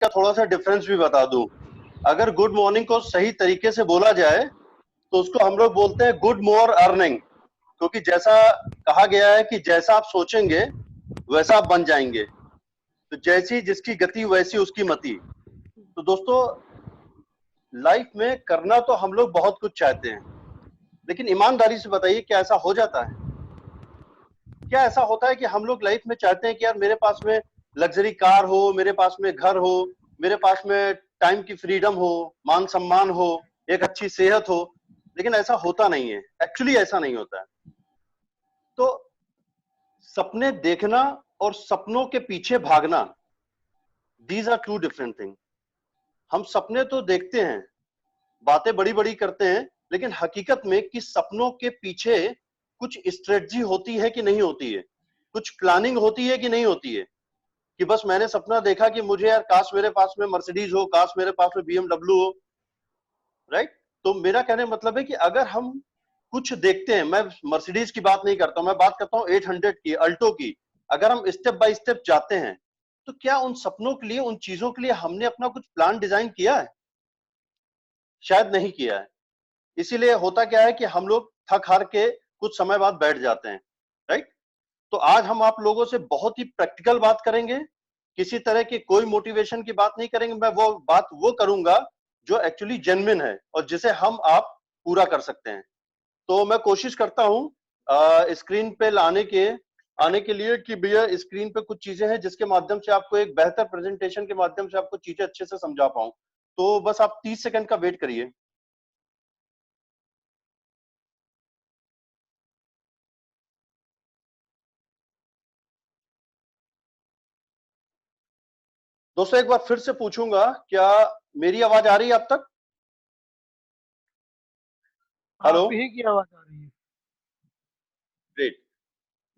का थोड़ा सा डिफरेंस भी बता दूं। अगर गुड मॉर्निंग को सही तरीके से बोला जाए तो उसको हम लोग बोलते हैं गुड मोर अर्निंग, क्योंकि जैसा कहा गया है कि जैसा आप सोचेंगे वैसा आप बन जाएंगे, तो जैसी जिसकी गति वैसी उसकी मति। तो दोस्तों, लाइफ में करना तो हम लोग बहुत कुछ चाहते हैं, लेकिन ईमानदारी से बताइए क्या ऐसा हो जाता है? क्या ऐसा होता है कि हम लोग लाइफ में चाहते हैं कि यार मेरे पास में लग्जरी कार हो, मेरे पास में घर हो, मेरे पास में टाइम की फ्रीडम हो, मान सम्मान हो, एक अच्छी सेहत हो, लेकिन ऐसा होता नहीं है। एक्चुअली ऐसा नहीं होता है। तो सपने देखना और सपनों के पीछे भागना, these are two different thing. हम सपने तो देखते हैं, बातें बड़ी बड़ी करते हैं, लेकिन हकीकत में कि सपनों के पीछे कुछ स्ट्रेटजी होती है कि नहीं होती है, कुछ प्लानिंग होती है कि नहीं होती है। कि बस मैंने सपना देखा कि मुझे यार काश मेरे पास में मर्सिडीज हो, काश मेरे पास में बीएमडब्ल्यू हो, राइट? तो मेरा कहने का मतलब है कि अगर हम कुछ देखते हैं, मैं मर्सिडीज की बात नहीं करता हूं, मैं बात करता हूं 800 की, अल्टो की। अगर हम स्टेप बाय स्टेप जाते हैं, तो क्या उन सपनों के लिए, उन चीजों के लिए हमने अपना कुछ प्लान डिजाइन किया है? शायद नहीं किया है। इसीलिए होता क्या है कि हम लोग थक हार के कुछ समय बाद बैठ जाते हैं, राइट? तो आज हम आप लोगों से बहुत ही प्रैक्टिकल बात करेंगे, किसी तरह की कोई मोटिवेशन की बात नहीं करेंगे। मैं वो बात वो करूंगा जो एक्चुअली जेन्युइन है और जिसे हम आप पूरा कर सकते हैं। तो मैं कोशिश करता हूं स्क्रीन पे आने के लिए कि भैया स्क्रीन पे कुछ चीजें हैं जिसके माध्यम से आपको एक बेहतर प्रेजेंटेशन के माध्यम से आपको चीजें अच्छे से समझा पाऊं। तो बस आप 30 सेकंड का वेट करिए। दोस्तों, एक बार फिर से पूछूंगा, क्या मेरी आवाज आ रही है अब तक? हेलो? आप ही की आवाज आ रही है। ग्रेट।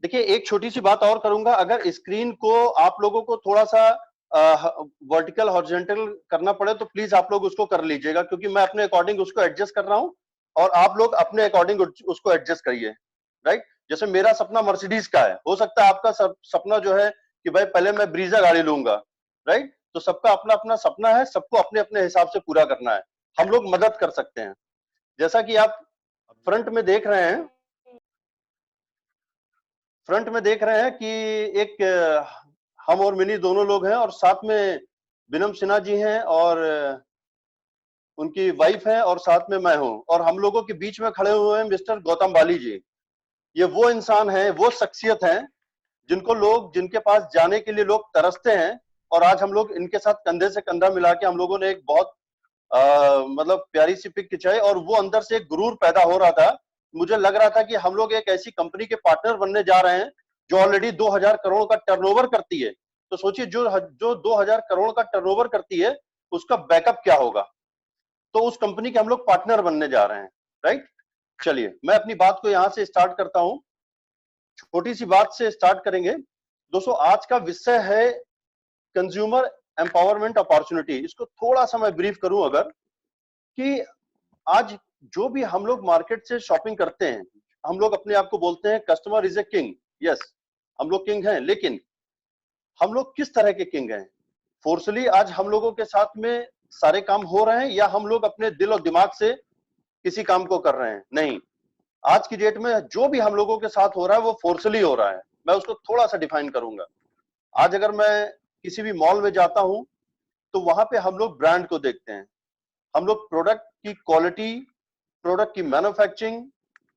देखिए, एक छोटी सी बात और करूंगा, अगर स्क्रीन को आप लोगों को थोड़ा सा वर्टिकल हॉरिजॉन्टल करना पड़े तो प्लीज आप लोग उसको कर लीजिएगा, क्योंकि मैं अपने अकॉर्डिंग उसको एडजस्ट कर रहा हूं और आप लोग अपने अकॉर्डिंग उसको एडजस्ट करिए, राइट? जैसे मेरा सपना मर्सिडीज का है, हो सकता है आपका सपना जो है कि भाई पहले मैं ब्रीजा गाड़ी लूंगा, राइट? तो सबका अपना अपना सपना है, सबको अपने अपने हिसाब से पूरा करना है। हम लोग मदद कर सकते हैं। जैसा कि आप फ्रंट में देख रहे हैं, कि एक हम और मिनी दोनों लोग हैं और साथ में विनम सिन्हा जी हैं और उनकी वाइफ है और साथ में मैं हूं, और हम लोगों के बीच में खड़े हुए हैं मिस्टर गौतम बाली जी। ये वो इंसान है, वो शख्सियत है जिनके पास जाने के लिए लोग तरसते हैं, और आज हम लोग इनके साथ कंधे से कंधा मिला के हम लोगों ने एक बहुत मतलब प्यारी सी पिक खिंचाई, और वो अंदर से एक गुरूर पैदा हो रहा था। मुझे लग रहा था कि हम लोग एक ऐसी कंपनी के पार्टनर बनने जा रहे हैं जो ऑलरेडी 2000 करोड़ का टर्नओवर करती है। तो सोचिए, जो 2000 करोड़ का टर्नओवर करती है, उसका बैकअप क्या होगा? तो उस कंपनी के हम लोग पार्टनर बनने जा रहे हैं, राइट? चलिए, मैं अपनी बात को यहां से स्टार्ट करता हूं। छोटी सी बात से स्टार्ट करेंगे। दोस्तों, आज का विषय है कंज्यूमर एम्पावरमेंट अपॉर्चुनिटी। इसको थोड़ा सा मैं ब्रीफ करूं अगर, कि आज जो भी हम लोग मार्केट से शॉपिंग करते हैं, हम लोग अपने आप को बोलते हैं customer is a king. Yes, हम लोग किंग हैं, लेकिन हम लोग किस तरह के किंग हैं? फोर्सली आज हम लोगों के साथ में सारे काम हो रहे हैं, या हम लोग अपने दिल और दिमाग से किसी काम को कर रहे हैं? नहीं, आज की डेट में जो भी हम लोगों के साथ हो रहा है वो फोर्सली हो रहा है। मैं उसको थोड़ा सा डिफाइन करूंगा। आज अगर मैं किसी भी मॉल में जाता हूं, तो वहां पे हम लोग ब्रांड को देखते हैं, हम लोग प्रोडक्ट की क्वालिटी, प्रोडक्ट की मैन्युफैक्चरिंग,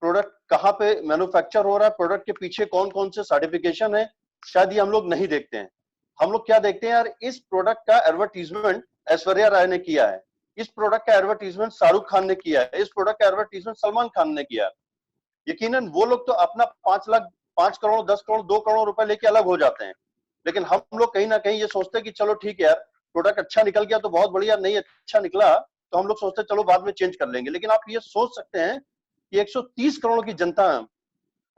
प्रोडक्ट कहाँ पे मैन्युफैक्चर हो रहा है, प्रोडक्ट के पीछे कौन कौन से सर्टिफिकेशन है, शायद ये हम लोग नहीं देखते हैं। हम लोग क्या देखते हैं, यार इस प्रोडक्ट का एडवर्टीजमेंट ऐश्वर्या राय ने किया है, इस प्रोडक्ट का एडवर्टीजमेंट शाहरुख खान ने किया है, इस प्रोडक्ट का एडवर्टीजमेंट सलमान खान ने किया है। यकीनन वो लोग तो अपना 5 लाख, 5 करोड़, 10 करोड़, 2 करोड़ रुपए लेके अलग हो जाते हैं, लेकिन हम लोग कहीं ना कहीं ये सोचते हैं कि चलो ठीक है यार, प्रोडक्ट अच्छा निकल गया तो बहुत बढ़िया, नहीं अच्छा निकला तो हम लोग सोचते हैं चलो बाद में चेंज कर लेंगे। लेकिन आप ये सोच सकते हैं कि 130 करोड़ की जनता है,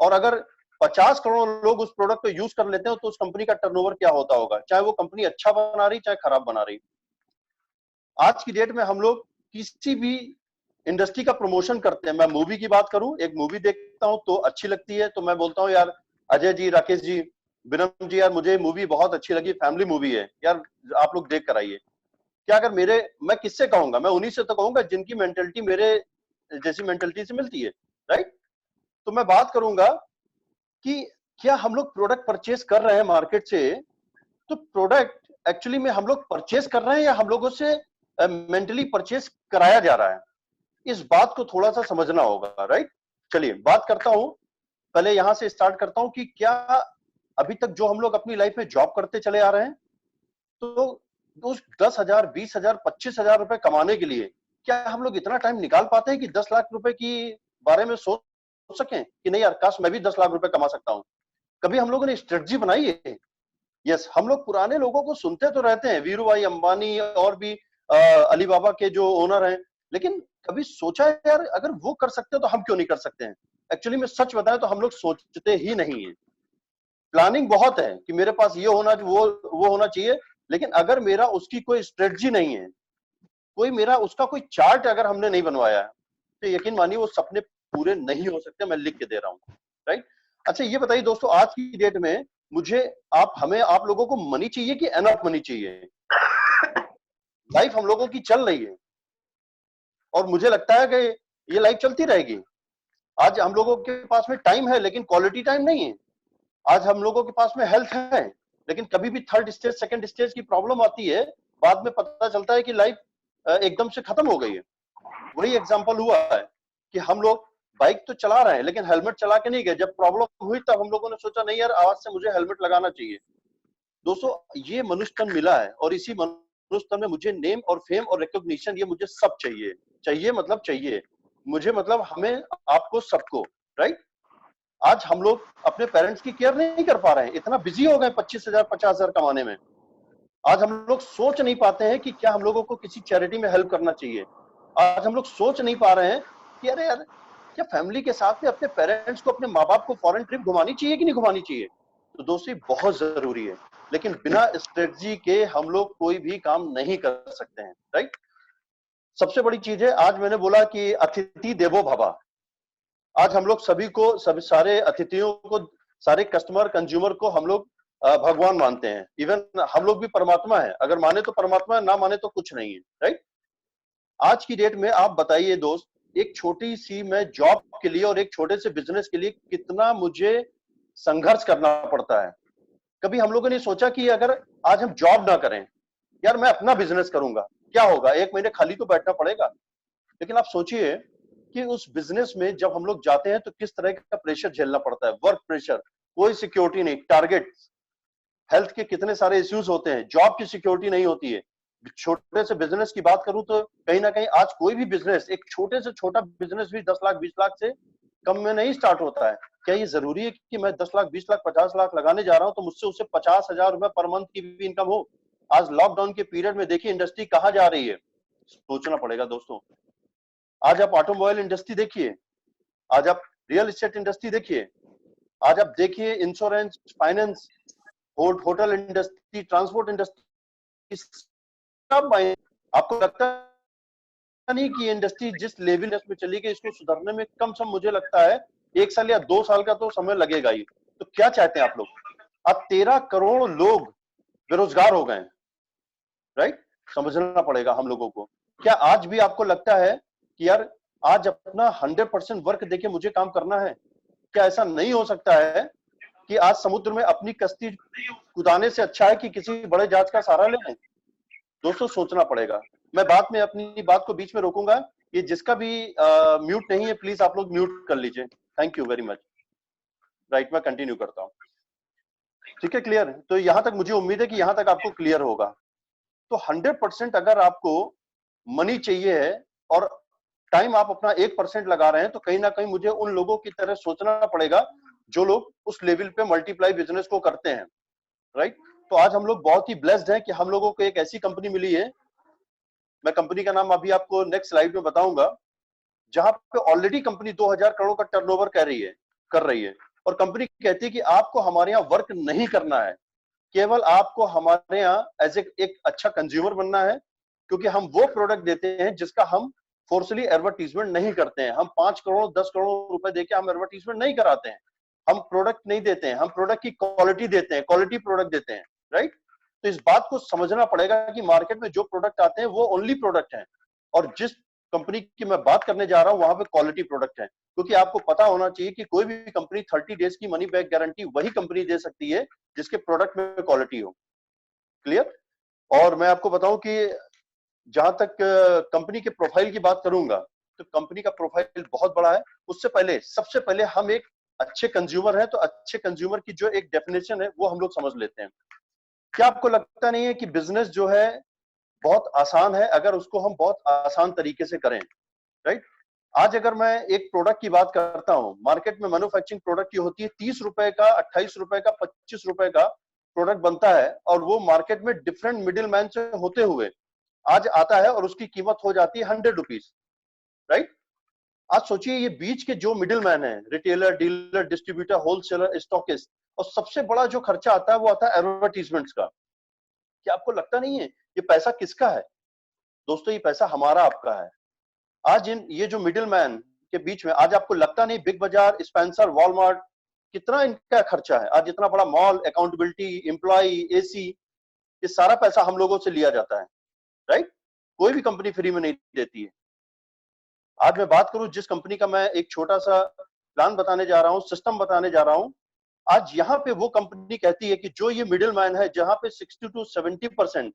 और अगर 50 करोड़ लोग उस प्रोडक्ट को यूज कर लेते हैं तो उस कंपनी का टर्नओवर क्या होता होगा, चाहे वो कंपनी अच्छा बना रही चाहे खराब बना रही। आज की डेट में हम लोग किसी भी इंडस्ट्री का प्रमोशन करते हैं। मैं मूवी की बात करूं, एक मूवी देखता हूं तो अच्छी लगती है तो मैं बोलता हूं यार अजय जी, राकेश जी, विनम जी, यार मुझे मूवी बहुत अच्छी लगी, फैमिली मूवी है यार, आप लोग देख कर आइए। क्या अगर मैं किससे कहूंगा, मैं उन्हीं से तो कहूंगा जिनकी मेंटेलिटी मेरे जैसी मेंटेलिटी से मिलती है, राइट। तो मैं बात करूंगा कि क्या हम लोग प्रोडक्ट परचेज कर रहे हैं मार्केट से, तो प्रोडक्ट एक्चुअली में हम लोग परचेज कर रहे हैं या हम लोगों से मेंटली परचेज कराया जा रहा है, इस बात को थोड़ा सा समझना होगा, राइट। चलिए बात करता हूं, पहले यहां से स्टार्ट करता हूं कि क्या अभी तक जो हम लोग अपनी लाइफ में जॉब करते चले आ रहे हैं, तो उस 10,000, 20,000, 25,000 रुपए कमाने के लिए क्या हम लोग इतना टाइम निकाल पाते हैं कि 10 लाख रुपए की बारे में सोच सकें कि नहीं यार, काश मैं भी 10 लाख रुपए कमा सकता हूं। कभी हम लोगों ने स्ट्रेटजी बनाई है? यस, हम लोग पुराने लोगों को सुनते तो रहते हैं, वीरू भाई अंबानी और भी अलीबाबा के जो ओनर हैं, लेकिन कभी सोचा है यार अगर वो कर सकते हैं तो हम क्यों नहीं कर सकते हैं? एक्चुअली में सच बताएं तो हम लोग सोचते ही नहीं है। प्लानिंग बहुत है कि मेरे पास ये होना, वो होना चाहिए, लेकिन अगर मेरा उसकी कोई स्ट्रेटजी नहीं है, कोई मेरा उसका कोई चार्ट अगर हमने नहीं बनवाया है, तो यकीन मानिए वो सपने पूरे नहीं हो सकते। मैं लिख के दे रहा हूँ, राइट। अच्छा ये बताइए दोस्तों, आज की डेट में मुझे आप लोगों को मनी चाहिए कि एनफ मनी चाहिए? लाइफ हम लोगों की चल रही है और मुझे लगता है कि ये लाइफ चलती रहेगी। आज हम लोगों के पास में टाइम है लेकिन क्वालिटी टाइम नहीं है। आज हम लोगों के पास में हेल्थ है, लेकिन कभी भी थर्ड स्टेज, सेकंड स्टेज की प्रॉब्लम आती है, बाद में पता चलता है कि लाइफ एकदम से खत्म हो गई है। वही एग्जांपल हुआ है कि हम लोग बाइक तो चला रहे हैं लेकिन हेलमेट चला के नहीं गए। जब प्रॉब्लम हुई तब हम लोगों ने सोचा नहीं यार, आज से मुझे हेलमेट लगाना चाहिए। दोस्तों ये मनुष्य तन मिला है और इसी मनुष्य तन में मुझे नेम और फेम और रिकॉग्निशन, ये मुझे सब चाहिए। चाहिए मतलब चाहिए मुझे, मतलब हमें, आपको, सबको, राइट। आज हम लोग अपने पेरेंट्स की केयर नहीं कर पा रहे हैं, इतना बिजी हो गए 25,000, 50,000 कमाने में। आज हम लोग सोच नहीं पाते हैं कि क्या हम लोगों को किसी चैरिटी में हेल्प करना चाहिए। आज हम लोग सोच नहीं पा रहे हैं कि अरे यार, क्या फैमिली के साथ में अपने पेरेंट्स को, अपने माँ बाप को फॉरेन ट्रिप घुमानी चाहिए कि नहीं घुमानी चाहिए? तो दोस्तों बहुत जरूरी है, लेकिन बिना स्ट्रेटजी के हम लोग कोई भी काम नहीं कर सकते हैं, राइट। सबसे बड़ी चीज है, आज मैंने बोला कि अतिथि देवो भव। आज हम लोग सभी को, सभी सारे अतिथियों को, सारे कस्टमर, कंज्यूमर को हम लोग भगवान मानते हैं। इवन हम लोग भी परमात्मा है, अगर माने तो परमात्मा है, ना माने तो कुछ नहीं है, राइट। आज की डेट में आप बताइए दोस्त, एक छोटी सी मैं जॉब के लिए और एक छोटे से बिजनेस के लिए कितना मुझे संघर्ष करना पड़ता है। कभी हम लोगों ने सोचा कि अगर आज हम जॉब ना करें, यार मैं अपना बिजनेस करूंगा, क्या होगा, 1 महीने खाली तो बैठना पड़ेगा। लेकिन आप सोचिए कि उस बिजनेस में जब हम लोग जाते हैं तो किस तरह का प्रेशर झेलना पड़ता है। वर्क प्रेशर, कोई सिक्योरिटी नहीं, टारगेट, हेल्थ के कितने सारे इश्यूज होते हैं, जॉब की सिक्योरिटी नहीं होती है। छोटे से बिजनेस की बात करूं तो कहीं ना कहीं आज कोई भी बिजनेस, एक छोटे से छोटा बिजनेस भी 10 लाख 20 लाख से कम में नहीं स्टार्ट होता है। क्या ये जरूरी है कि मैं 10 लाख 20 लाख 50 लाख लगाने जा रहा हूं तो मुझसे उससे 50,000 रुपए पर मंथ की भी इनकम हो? आज लॉकडाउन के पीरियड में देखिए इंडस्ट्री कहां जा रही है, सोचना पड़ेगा दोस्तों। आज आप ऑटोमोबाइल इंडस्ट्री देखिए, आज आप रियल एस्टेट इंडस्ट्री देखिए, आज आप देखिए insurance, finance, hotel industry, transport industry, सब आपको लगता नहीं कि इंडस्ट्री जिस लेवल में चली गई, इसको सुधरने में कम से कम मुझे लगता है 1 साल या 2 साल का तो समय लगेगा ही। तो क्या चाहते हैं आप लोग? अब 13 करोड़ लोग बेरोजगार हो गए, राइट। समझना पड़ेगा हम लोगों को। क्या आज भी आपको लगता है कि यार आज अपना 100% वर्क देके मुझे काम करना है? क्या ऐसा नहीं हो सकता है कि आज समुद्र में अपनी कश्ती कुदाने से अच्छा है कि किसी बड़े जहाज का सहारा ले लें? दोस्तों सोचना पड़ेगा। मैं बाद में अपनी बात को बीच में रोकूंगा। ये जिसका भी म्यूट नहीं है, प्लीज आप लोग म्यूट कर लीजिए। Thank you very much. Right, मैं कंटिन्यू करता हूँ। ठीक है, क्लियर? तो यहां तक मुझे उम्मीद है कि यहां तक आपको क्लियर होगा। तो 100% अगर आपको मनी चाहिए है और टाइम आप अपना 1% लगा रहे हैं, तो कहीं ना कहीं मुझे उन लोगों की तरह सोचना पड़ेगा जो लोग उस लेवल पे मल्टीप्लाई बिजनेस को करते हैं, राइट। तो आज हम लोग बहुत ही ब्लेस्ड हैं कि हम लोगों को एक ऐसी कंपनी मिली है, मैं कंपनी का नाम अभी आपको नेक्स्ट स्लाइड में बताऊंगा, जहां पे ऑलरेडी कंपनी 2000 करोड़ का टर्नओवर कर रही है। और कंपनी कहती है कि आपको हमारे यहाँ वर्क नहीं करना है, केवल आपको हमारे यहाँ एज एक अच्छा कंज्यूमर बनना है, क्योंकि हम वो प्रोडक्ट देते हैं जिसका हम फोर्सली एडवर्टीजमेंट नहीं करते हैं। हम 5 करोड़ 10 करोड़ रुपए देके हम एडवर्टीजमेंट नहीं कराते हैं। हम प्रोडक्ट नहीं देते हैं, हम प्रोडक्ट की क्वालिटी देते हैं, क्वालिटी प्रोडक्ट देते हैं, राइट। तो इस बात को समझना पड़ेगा कि मार्केट में जो प्रोडक्ट आते हैं वो ओनली प्रोडक्ट हैं, और जिस कंपनी की मैं बात करने जा रहा हूं वहां पे क्वालिटी प्रोडक्ट है। क्योंकि आपको पता होना चाहिए कि कोई भी कंपनी 30 डेज की मनी बैक गारंटी वही कंपनी दे सकती है जिसके प्रोडक्ट में क्वालिटी हो। क्लियर? और मैं आपको बताऊं कि जहां तक कंपनी के प्रोफाइल की बात करूंगा, तो कंपनी का प्रोफाइल बहुत बड़ा है। उससे पहले, सबसे पहले हम एक अच्छे कंज्यूमर हैं, तो अच्छे कंज्यूमर की जो एक डेफिनेशन है वो हम लोग समझ लेते हैं। क्या आपको लगता नहीं है कि बिजनेस जो है बहुत आसान है अगर उसको हम बहुत आसान तरीके से करें? राइट? आज अगर मैं एक प्रोडक्ट की बात करता हूं, मार्केट में मैन्युफैक्चरिंग प्रोडक्ट की होती है 30 रुपए का, 28 रुपए का, 25 रुपए का प्रोडक्ट बनता है, और वो मार्केट में डिफरेंट मिडिल मैन से होते हुए आज आता है और उसकी कीमत हो जाती है 100 रुपीज। राइट? आज सोचिए ये बीच के जो मिडिल मैन है, retailer, dealer, distributor, wholesaler, stockist, और सबसे बड़ा जो खर्चा आता है वो आता है एडवर्टीजमेंट्स का। क्या आपको लगता नहीं है ये पैसा किसका है? दोस्तों, ये पैसा हमारा आपका है। आज इन ये जो मिडिल मैन के बीच में, आज आपको लगता नहीं बिग बाजार, स्पेंसर, वॉलमार्ट, कितना इनका खर्चा है? आज इतना बड़ा मॉल, अकाउंटेबिलिटी, एम्प्लॉय, एसी, ये सारा पैसा हम लोगों से लिया जाता है। राइट? कोई भी कंपनी फ्री में नहीं देती है। आज मैं बात करूं जिस कंपनी का, मैं एक छोटा सा प्लान बताने जा रहा हूं, सिस्टम बताने जा रहा हूं। आज यहाँ पे वो कंपनी कहती है कि जो ये मिडिल मैन है, जहां पे 60 to 70%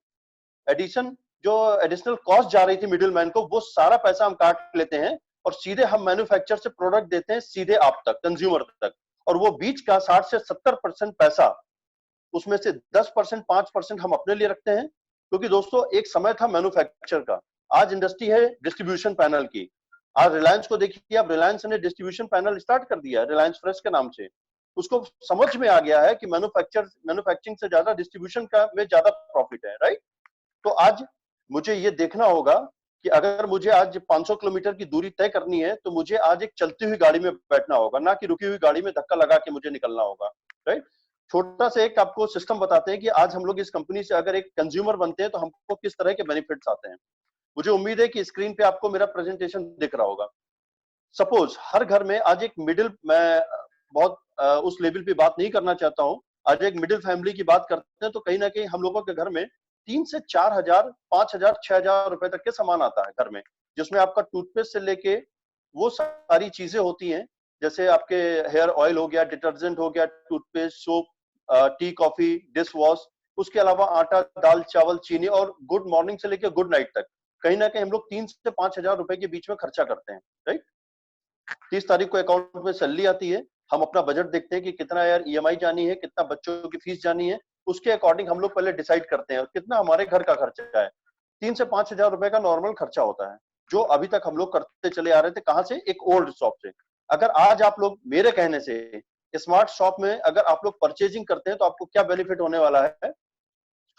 एडिशन, जो एडिशनल कॉस्ट जा रही थी मिडिल मैन को, वो सारा पैसा हम काट लेते हैं और सीधे हम मैन्युफैक्चर से प्रोडक्ट देते हैं सीधे आप तक, कंज्यूमर तक। और वो बीच का 60 से 70% पैसा, उसमें से 10%, 5% हम अपने लिए रखते हैं। क्योंकि दोस्तों, एक समय था मैन्युफैक्चर का, आज इंडस्ट्री है डिस्ट्रीब्यूशन पैनल की। आज रिलायंस को देखिए, अब रिलायंस ने डिस्ट्रीब्यूशन पैनल स्टार्ट कर दिया, रिलायंस फ्रेश के नाम से। उसको समझ में आ गया है कि मैन्युफैक्चरिंग से ज्यादा डिस्ट्रीब्यूशन का में ज्यादा प्रॉफिट है। राइट? तो आज मुझे ये देखना होगा कि अगर मुझे आज 500 किलोमीटर की दूरी तय करनी है, तो मुझे आज एक चलती हुई गाड़ी में बैठना होगा, ना कि रुकी हुई गाड़ी में धक्का लगा के मुझे निकलना होगा। राइट? छोटा सा एक आपको सिस्टम बताते हैं कि आज हम लोग इस कंपनी से अगर एक कंज्यूमर बनते हैं तो हमको किस तरह के बेनिफिट्स आते हैं। मुझे उम्मीद है कि स्क्रीन पे आपको मेरा प्रेजेंटेशन दिख रहा होगा। सपोज हर घर में आज एक मिडिल, मैं बहुत उस लेवल पे बात नहीं करना चाहता हूं, आज एक मिडिल फैमिली की बात करते हैं, तो कहीं ना कहीं हम लोगों के घर में 3 से 4 हजार, 5 हजार, 6 हजार रुपए तक के सामान आता है घर में, जिसमें आपका टूथपेस्ट से लेके वो सारी चीजें होती हैं, जैसे आपके हेयर ऑयल हो गया, डिटर्जेंट हो गया, toothpaste, soap, T, coffee, dish wash, उसके अलावा आटा, दाल, चावल, चीनी, और गुड मॉर्निंग से लेकर गुड नाइट तक कहीं ना कहीं हम लोग 3 से 5 हजार रुपए के बीच में खर्चा करते हैं। राइट? 30 तारीख को अकाउंट में सैलरी आती है, हम अपना बजट देखते हैं कि कितना यार ईएमआई जानी है, कितना बच्चों की फीस जानी है, उसके अकॉर्डिंग हम लोग पहले डिसाइड करते हैं और कितना हमारे घर का खर्चा है। 3 से 5 हजार रुपए का नॉर्मल खर्चा होता है, जो अभी तक हम लोग करते चले आ रहे थे। कहां से? एक ओल्ड शॉप से। अगर आज आप लोग मेरे कहने से स्मार्ट शॉप में अगर आप लोग परचेजिंग करते हैं, तो आपको क्या बेनिफिट होने वाला है?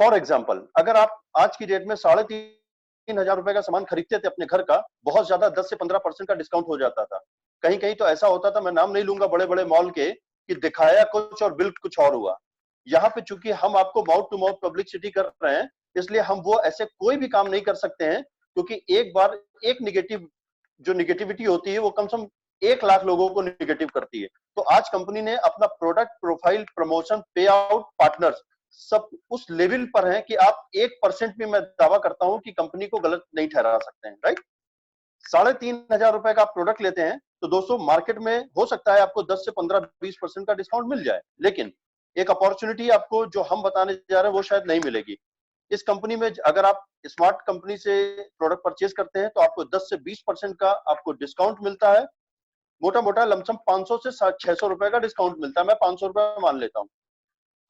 फॉर एग्जाम्पल, अगर आप आज की डेट में 3,500 रुपए का सामान खरीदते थे अपने घर का, बहुत ज्यादा 10 से 15% का डिस्काउंट हो जाता था। कहीं कहीं तो ऐसा होता था, मैं नाम नहीं लूंगा बड़े बड़े मॉल के, कि दिखाया कुछ और बिल कुछ और हुआ। यहाँ पे चूंकि हम आपको माउथ टू माउथ पब्लिसिटी कर रहे हैं, इसलिए हम वो ऐसे कोई भी काम नहीं कर सकते हैं, क्योंकि एक बार एक निगेटिव, जो निगेटिविटी होती है वो कम से कम 1 लाख लोगों को निगेटिव करती है। तो आज कंपनी ने अपना प्रोडक्ट प्रोफाइल, प्रमोशन, पे आउट, पार्टनर्स सब उस लेवल पर है कि आप 1% भी, मैं दावा करता हूं कि कंपनी को गलत नहीं ठहरा सकते हैं। राइट? 3,500 रुपए का आप प्रोडक्ट लेते हैं, तो दोस्तों मार्केट में हो सकता है आपको 10 से 15-20% का डिस्काउंट मिल जाए, लेकिन एक अपॉर्चुनिटी आपको जो हम बताने जा रहे हैं वो शायद नहीं मिलेगी। इस कंपनी में अगर आप स्मार्ट कंपनी से प्रोडक्ट परचेज करते हैं, तो आपको 10 से 20% का आपको डिस्काउंट मिलता है। मोटा मोटा लमसम 500 से 600 रुपए का डिस्काउंट मिलता है, मैं 500 रुपए मान लेता हूं।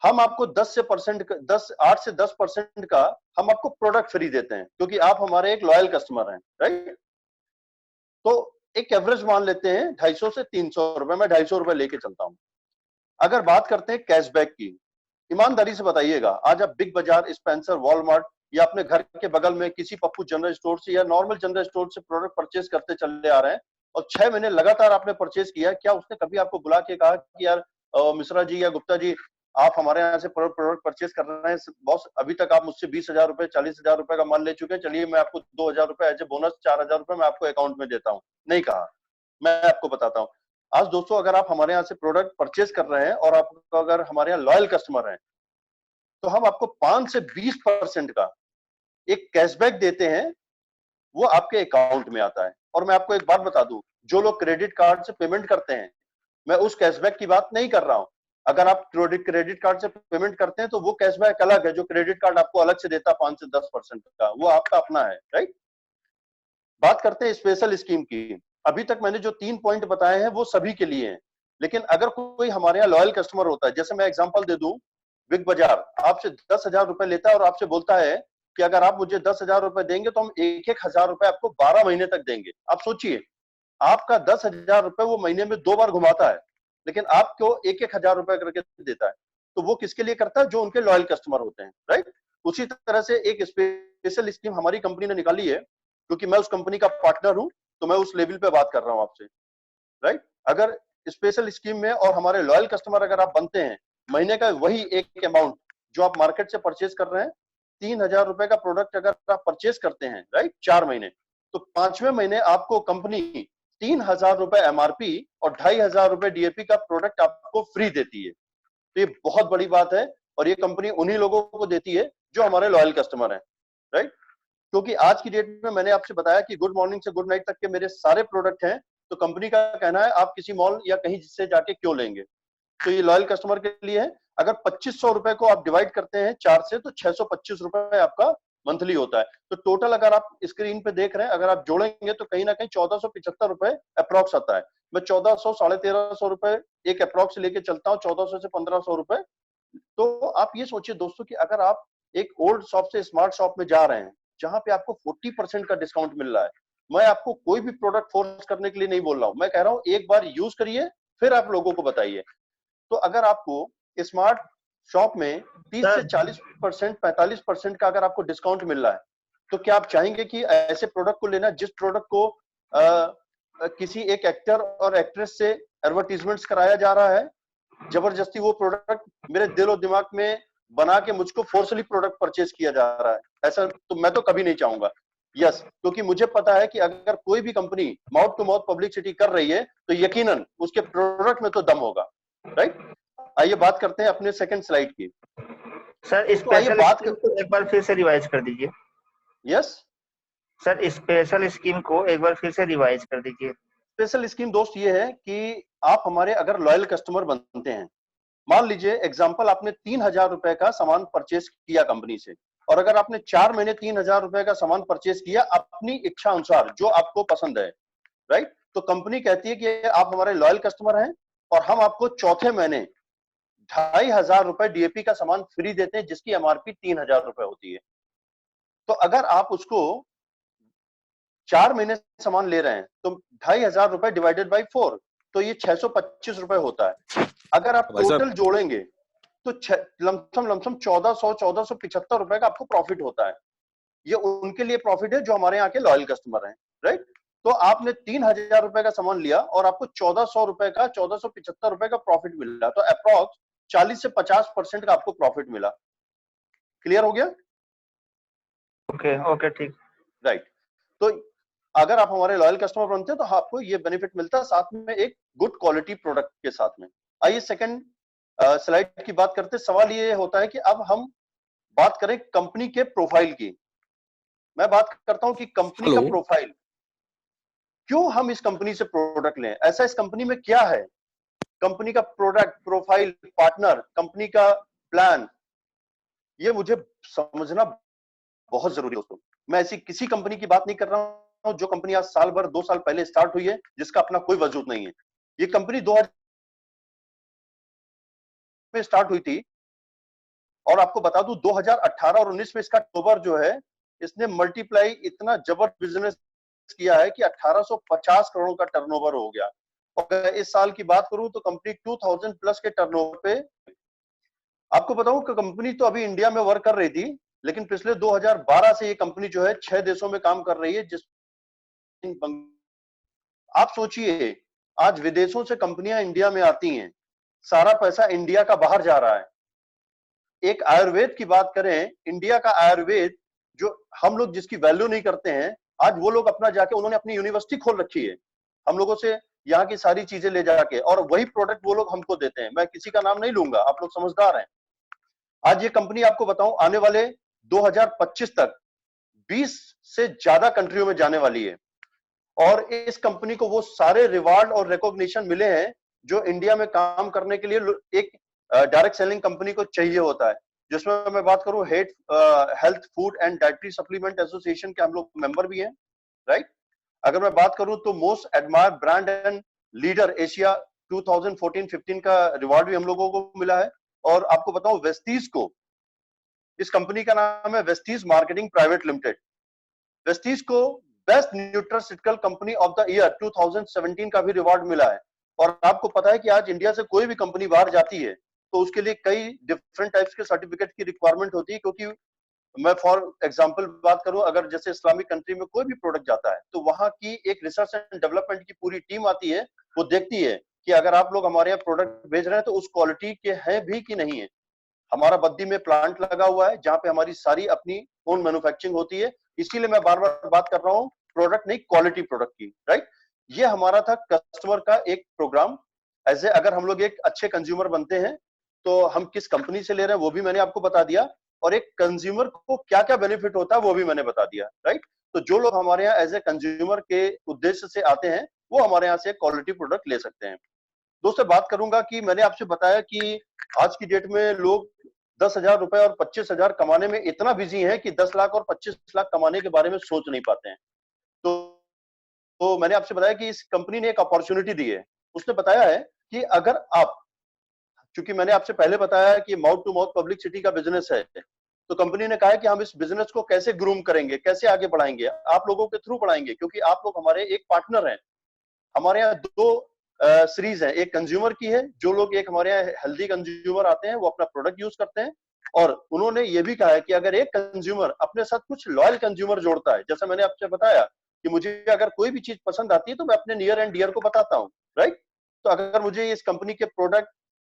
हम आपको 8 से 10% का हम आपको प्रोडक्ट फ्री देते हैं, क्योंकि आप हमारे एक लॉयल कस्टमर हैं। राइट? तो एक एवरेज मान लेते हैं 250 से 300 रुपए, मैं 250 रुपए लेके चलता हूं। अगर बात करते हैं कैशबैक की, ईमानदारी से बताइएगा, आज आप बिग बाजार, स्पेंसर, वॉलमार्ट, या अपने घर के बगल में किसी पप्पू जनरल स्टोर से या नॉर्मल जनरल स्टोर से प्रोडक्ट परचेज करते चले आ रहे हैं, और 6 महीने लगातार आपने परचेज किया, क्या उसने कभी आपको बुला के कहा कि यार मिश्रा जी या गुप्ता जी, आप हमारे यहाँ से प्रोडक्ट परचेज कर रहे हैं, बॉस अभी तक आप मुझसे 20,000 रुपए, 40,000 रुपए का माल ले चुके हैं, चलिए मैं आपको 2,000 रुपए एज ए बोनस, 4,000 रुपए मैं आपको अकाउंट में देता हूँ? नहीं कहा। मैं आपको बताता हूँ, आज दोस्तों अगर आप हमारे यहाँ से प्रोडक्ट परचेज कर रहे हैं और आप अगर हमारे यहाँ लॉयल कस्टमर हैं, तो हम आपको 5 से 20% का एक कैशबैक देते हैं, वो आपके अकाउंट में आता है। और मैं आपको एक बात बता दूं, जो लोग क्रेडिट कार्ड से पेमेंट करते हैं, मैं उस कैशबैक की बात नहीं कर रहा हूं। अगर आप क्रेडिट कार्ड से पेमेंट करते हैं तो वो कैशबैक अलग है, जो क्रेडिट कार्ड आपको अलग से देता है 5 से 10% का, वो आपका अपना है, राइट। बात करते हैं स्पेशल स्कीम की। अभी तक मैंने जो 3 पॉइंट बताए हैं वो सभी के लिए हैं, लेकिन अगर कोई हमारे यहाँ लॉयल कस्टमर होता है, जैसे मैं एग्जांपल दे दूं, बिग बाजार आपसे 10,000 रुपए लेता है और आपसे बोलता है कि अगर आप मुझे 10,000 रुपए देंगे तो हम 1,000 रुपए आपको 12 महीने तक देंगे। आप सोचिए, आपका 10,000 रुपए वो महीने में 2 बार घुमाता है, लेकिन आपको 1,000 रुपए करके देता है। तो वो किसके लिए करता है? जो उनके लॉयल कस्टमर होते हैं, राइट। उसी तरह से एक स्पेशल स्कीम हमारी कंपनी ने निकाली है, क्योंकि मैं उस कंपनी का पार्टनर हूं, तो मैं उस लेवल पे बात कर रहा हूं आपसे, राइट। अगर स्पेशल स्कीम में और हमारे लॉयल कस्टमर अगर आप बनते हैं, महीने का वही एक अमाउंट जो आप मार्केट से परचेज कर रहे हैं, 3,000 रुपए का प्रोडक्ट अगर आप परचेज करते हैं, राइट, 4 महीने, तो 5वें महीने आपको कंपनी 3,000 रुपए एमआरपी और 2,500 रुपए डीएपी का प्रोडक्ट आपको फ्री देती है। तो ये बहुत बड़ी बात है, और ये कंपनी उन्हीं लोगों को देती है जो हमारे लॉयल कस्टमर हैं, राइट। क्योंकि आज की डेट में मैंने आपसे बताया कि गुड मॉर्निंग से गुड नाइट तक के मेरे सारे प्रोडक्ट हैं, तो कंपनी का कहना है आप किसी मॉल या कहीं से जाके क्यों लेंगे। तो ये लॉयल कस्टमर के लिए है। अगर 2,500 रुपए को आप डिवाइड करते हैं 4 से, तो 625 रुपए आपका मंथली होता है। तो टोटल अगर आप स्क्रीन पे देख रहे हैं, अगर आप जोड़ेंगे तो कहीं ना कहीं 1,475 रुपए अप्रॉक्स आता है। मैं 1,400 1,350 रुपए एक अप्रॉक्स लेके चलता हूँ, 1,400 से 1,500 रुपए। तो आप ये सोचिए दोस्तों कि अगर आप एक ओल्ड शॉप से स्मार्ट शॉप में जा रहे हैं, जहां पे आपको 40% का डिस्काउंट मिल रहा है, मैं आपको कोई भी प्रोडक्ट फोर्स करने के लिए नहीं बोल रहा हूं, मैं कह रहा हूं एक बार यूज करिए, फिर आप लोगों को बताइए। तो अगर आपको स्मार्ट शॉप में 30 से सर 40%, 45% का अगर आपको डिस्काउंट मिल रहा है, तो क्या आप चाहेंगे कि ऐसे प्रोडक्ट को लेना जिस प्रोडक्ट को किसी एक एक्टर और एक्ट्रेस से एडवर्टीजमेंट्स कराया जा रहा है, जबरदस्ती वो प्रोडक्ट मेरे दिल और दिमाग में बना के मुझको फोर्सली प्रोडक्ट परचेज किया जा रहा है? ऐसा तो मैं तो कभी नहीं चाहूंगा। यस, क्योंकि मुझे पता है कि अगर कोई भी company mouth to mouth publicity कर रही है तो यकीनन उसके प्रोडक्ट में तो दम होगा, राइट। आइए बात करते हैं अपने सेकंड स्लाइड की। सर तो आइए स्पेशल बात स्कीम को एक बार फिर से रिवाइज कर दीजिए। यस, सर स्पेशल स्कीम को एक बार फिर से रिवाइज कर दीजिए। स्पेशल स्कीम दोस्त ये है कि आप हमारे अगर लॉयल कस्टमर बनते हैं, मान लीजिए एग्जाम्पल आपने 3,000 रुपए का सामान परचेज किया कंपनी से, और अगर आपने 4 महीने 3,000 रुपए का सामान परचेज किया अपनी इच्छा अनुसार जो आपको पसंद है, राइट, तो कंपनी कहती है कि आप हमारे लॉयल कस्टमर हैं और हम आपको चौथे महीने 2,500 रुपए डीएपी का सामान फ्री देते हैं, जिसकी एमआरपी 3,000 रुपए होती है। तो अगर आप उसको 4 महीने सामान ले रहे हैं तो 2,500 रुपए डिवाइडेड बाई 4, तो ये 625 रुपए होता है। अगर आप टोटल जोड़ेंगे तो लमसम 1,400 रुपए का आपको प्रॉफिट होता है। ये उनके लिए प्रॉफिट है जो हमारे यहाँ के लॉयल कस्टमर हैं, राइट। तो आपने 3,000 रुपए का सामान लिया और आपको 1,400 रुपए का 1,475 रुपए का प्रॉफिट मिल रहा, तो अप्रॉक्स 40 से 50% का आपको प्रॉफिट मिला। क्लियर हो गया? ओके ओके ठीक, राइट। तो अगर आप हमारे लॉयल कस्टमर बनते हैं तो आपको ये बेनिफिट मिलता है, साथ में एक गुड क्वालिटी प्रोडक्ट के साथ में। आइए सेकंड स्लाइड की बात करते हैं। सवाल ये होता है कि अब हम बात करें कंपनी के प्रोफाइल की। मैं बात करता हूं कि कंपनी का प्रोफाइल, क्यों हम इस कंपनी से प्रोडक्ट लें, ऐसा इस कंपनी में क्या है? कंपनी का प्रोडक्ट प्रोफाइल, पार्टनर, कंपनी का प्लान, ये मुझे समझना बहुत जरूरी है दोस्तों। मैं ऐसी किसी कंपनी की बात नहीं कर रहा हूं जो कंपनी आज साल भर 2 साल पहले स्टार्ट हुई है, जिसका अपना कोई वजूद नहीं है। ये कंपनी 2000 में स्टार्ट हुई थी, और आपको बता दूं 2018 और 19 में इसका टर्नओवर जो है, इसने मल्टीप्लाई इतना जबरदस्त बिजनेस किया है कि 1850 करोड़ का टर्नओवर हो गया। और इस साल की बात करूं तो कंपनी 2000 प्लस के टर्नओवर पे। आपको बताऊं कि कंपनी तो अभी इंडिया में वर्क कर रही थी, लेकिन पिछले 2012 से ये कंपनी जो है 6 देशों में काम कर रही है। जिस आप सोचिए, आज विदेशों से कंपनियां इंडिया में आती हैं, सारा पैसा इंडिया का बाहर जा रहा है। एक आयुर्वेद की बात करें, इंडिया का आयुर्वेद जो हम लोग जिसकी वैल्यू नहीं करते हैं, आज वो लोग अपना जाके उन्होंने अपनी यूनिवर्सिटी खोल रखी है हम लोगों से यहाँ की सारी चीजें ले जाके, और वही प्रोडक्ट वो लोग हमको देते हैं। मैं किसी का नाम नहीं लूंगा, आप लोग समझदार हैं। आज ये कंपनी आपको बताऊं आने वाले 2025 तक 20 से ज्यादा कंट्रियों में जाने वाली है और इस कंपनी को वो सारे रिवार्ड और रिकॉग्निशन मिले हैं जो इंडिया में काम करने के लिए एक डायरेक्ट सेलिंग कंपनी को चाहिए होता है। जिसमें मैं बात करूं health food and dietary supplement association के हम लोग मेंबर भी हैं, राइट। अगर मैं बात करूं तो most admired brand and leader Asia 2014-15 का रिवार्ड भी हम लोगों को मिला है। और आपको बताऊं वेस्टीज को, इस कंपनी का नाम है Vestige marketing private limited, Vestige को best nutraceutical company of the year 2017 का भी रिवार्ड मिला है। और आपको पता है कि आज इंडिया से कोई भी कंपनी बाहर जाती है तो उसके लिए कई डिफरेंट टाइप्स के सर्टिफिकेट की रिक्वायरमेंट होती है, क्योंकि मैं फॉर एग्जांपल बात करूं, अगर जैसे इस्लामिक कंट्री में कोई भी प्रोडक्ट जाता है तो वहां की एक रिसर्च एंड डेवलपमेंट की पूरी टीम आती है, वो देखती है कि अगर आप लोग हमारे यहाँ प्रोडक्ट भेज रहे हैं तो उस क्वालिटी के हैं भी कि नहीं है। हमारा बद्दी में प्लांट लगा हुआ है जहां पे हमारी सारी अपनी ओन मैन्युफैक्चरिंग होती है, इसीलिए मैं बार बार बात कर रहा हूँ प्रोडक्ट नहीं क्वालिटी प्रोडक्ट की, राइट। ये हमारा था कस्टमर का एक प्रोग्राम। ऐसे अगर हम लोग एक अच्छे कंज्यूमर बनते हैं तो हम किस कंपनी से ले रहे हैं वो भी मैंने आपको बता दिया, और एक कंज्यूमर को क्या क्या बेनिफिट होता है वो भी मैंने बता दिया, राइट। तो जो लोग हमारे यहाँ एज ए कंज्यूमर के उद्देश्य से आते हैं वो हमारे यहाँ से क्वालिटी प्रोडक्ट ले सकते हैं। दोस्तों बात करूंगा कि मैंने आपसे बताया कि आज की डेट में लोग 10,000 रुपए और 25,000 कमाने में इतना बिजी है कि 10 लाख और 25 लाख कमाने के बारे में सोच नहीं पाते हैं। तो मैंने आपसे बताया कि इस कंपनी ने एक अपॉर्चुनिटी दी है। उसने बताया है कि अगर आप, क्योंकि मैंने आपसे पहले बताया कि माउथ टू माउथ पब्लिसिटी का बिजनेस है, तो कंपनी ने कहा है कि हम इस बिजनेस को कैसे ग्रूम करेंगे, कैसे आगे बढ़ाएंगे, आप लोगों के थ्रू बढ़ाएंगे, क्योंकि आप लोग हमारे एक पार्टनर हैं। हमारे यहाँ दो सीरीज है, एक कंज्यूमर की है, जो लोग एक हमारे यहाँ हेल्दी कंज्यूमर आते हैं वो अपना प्रोडक्ट यूज करते हैं, और उन्होंने ये भी कहा है कि अगर एक कंज्यूमर अपने साथ कुछ लॉयल कंज्यूमर जोड़ता है, जैसा मैंने आपसे बताया कि मुझे अगर कोई भी चीज पसंद आती है तो मैं अपने नियर एंड डियर को बताता हूँ, राइट। तो अगर मुझे इस कंपनी के प्रोडक्ट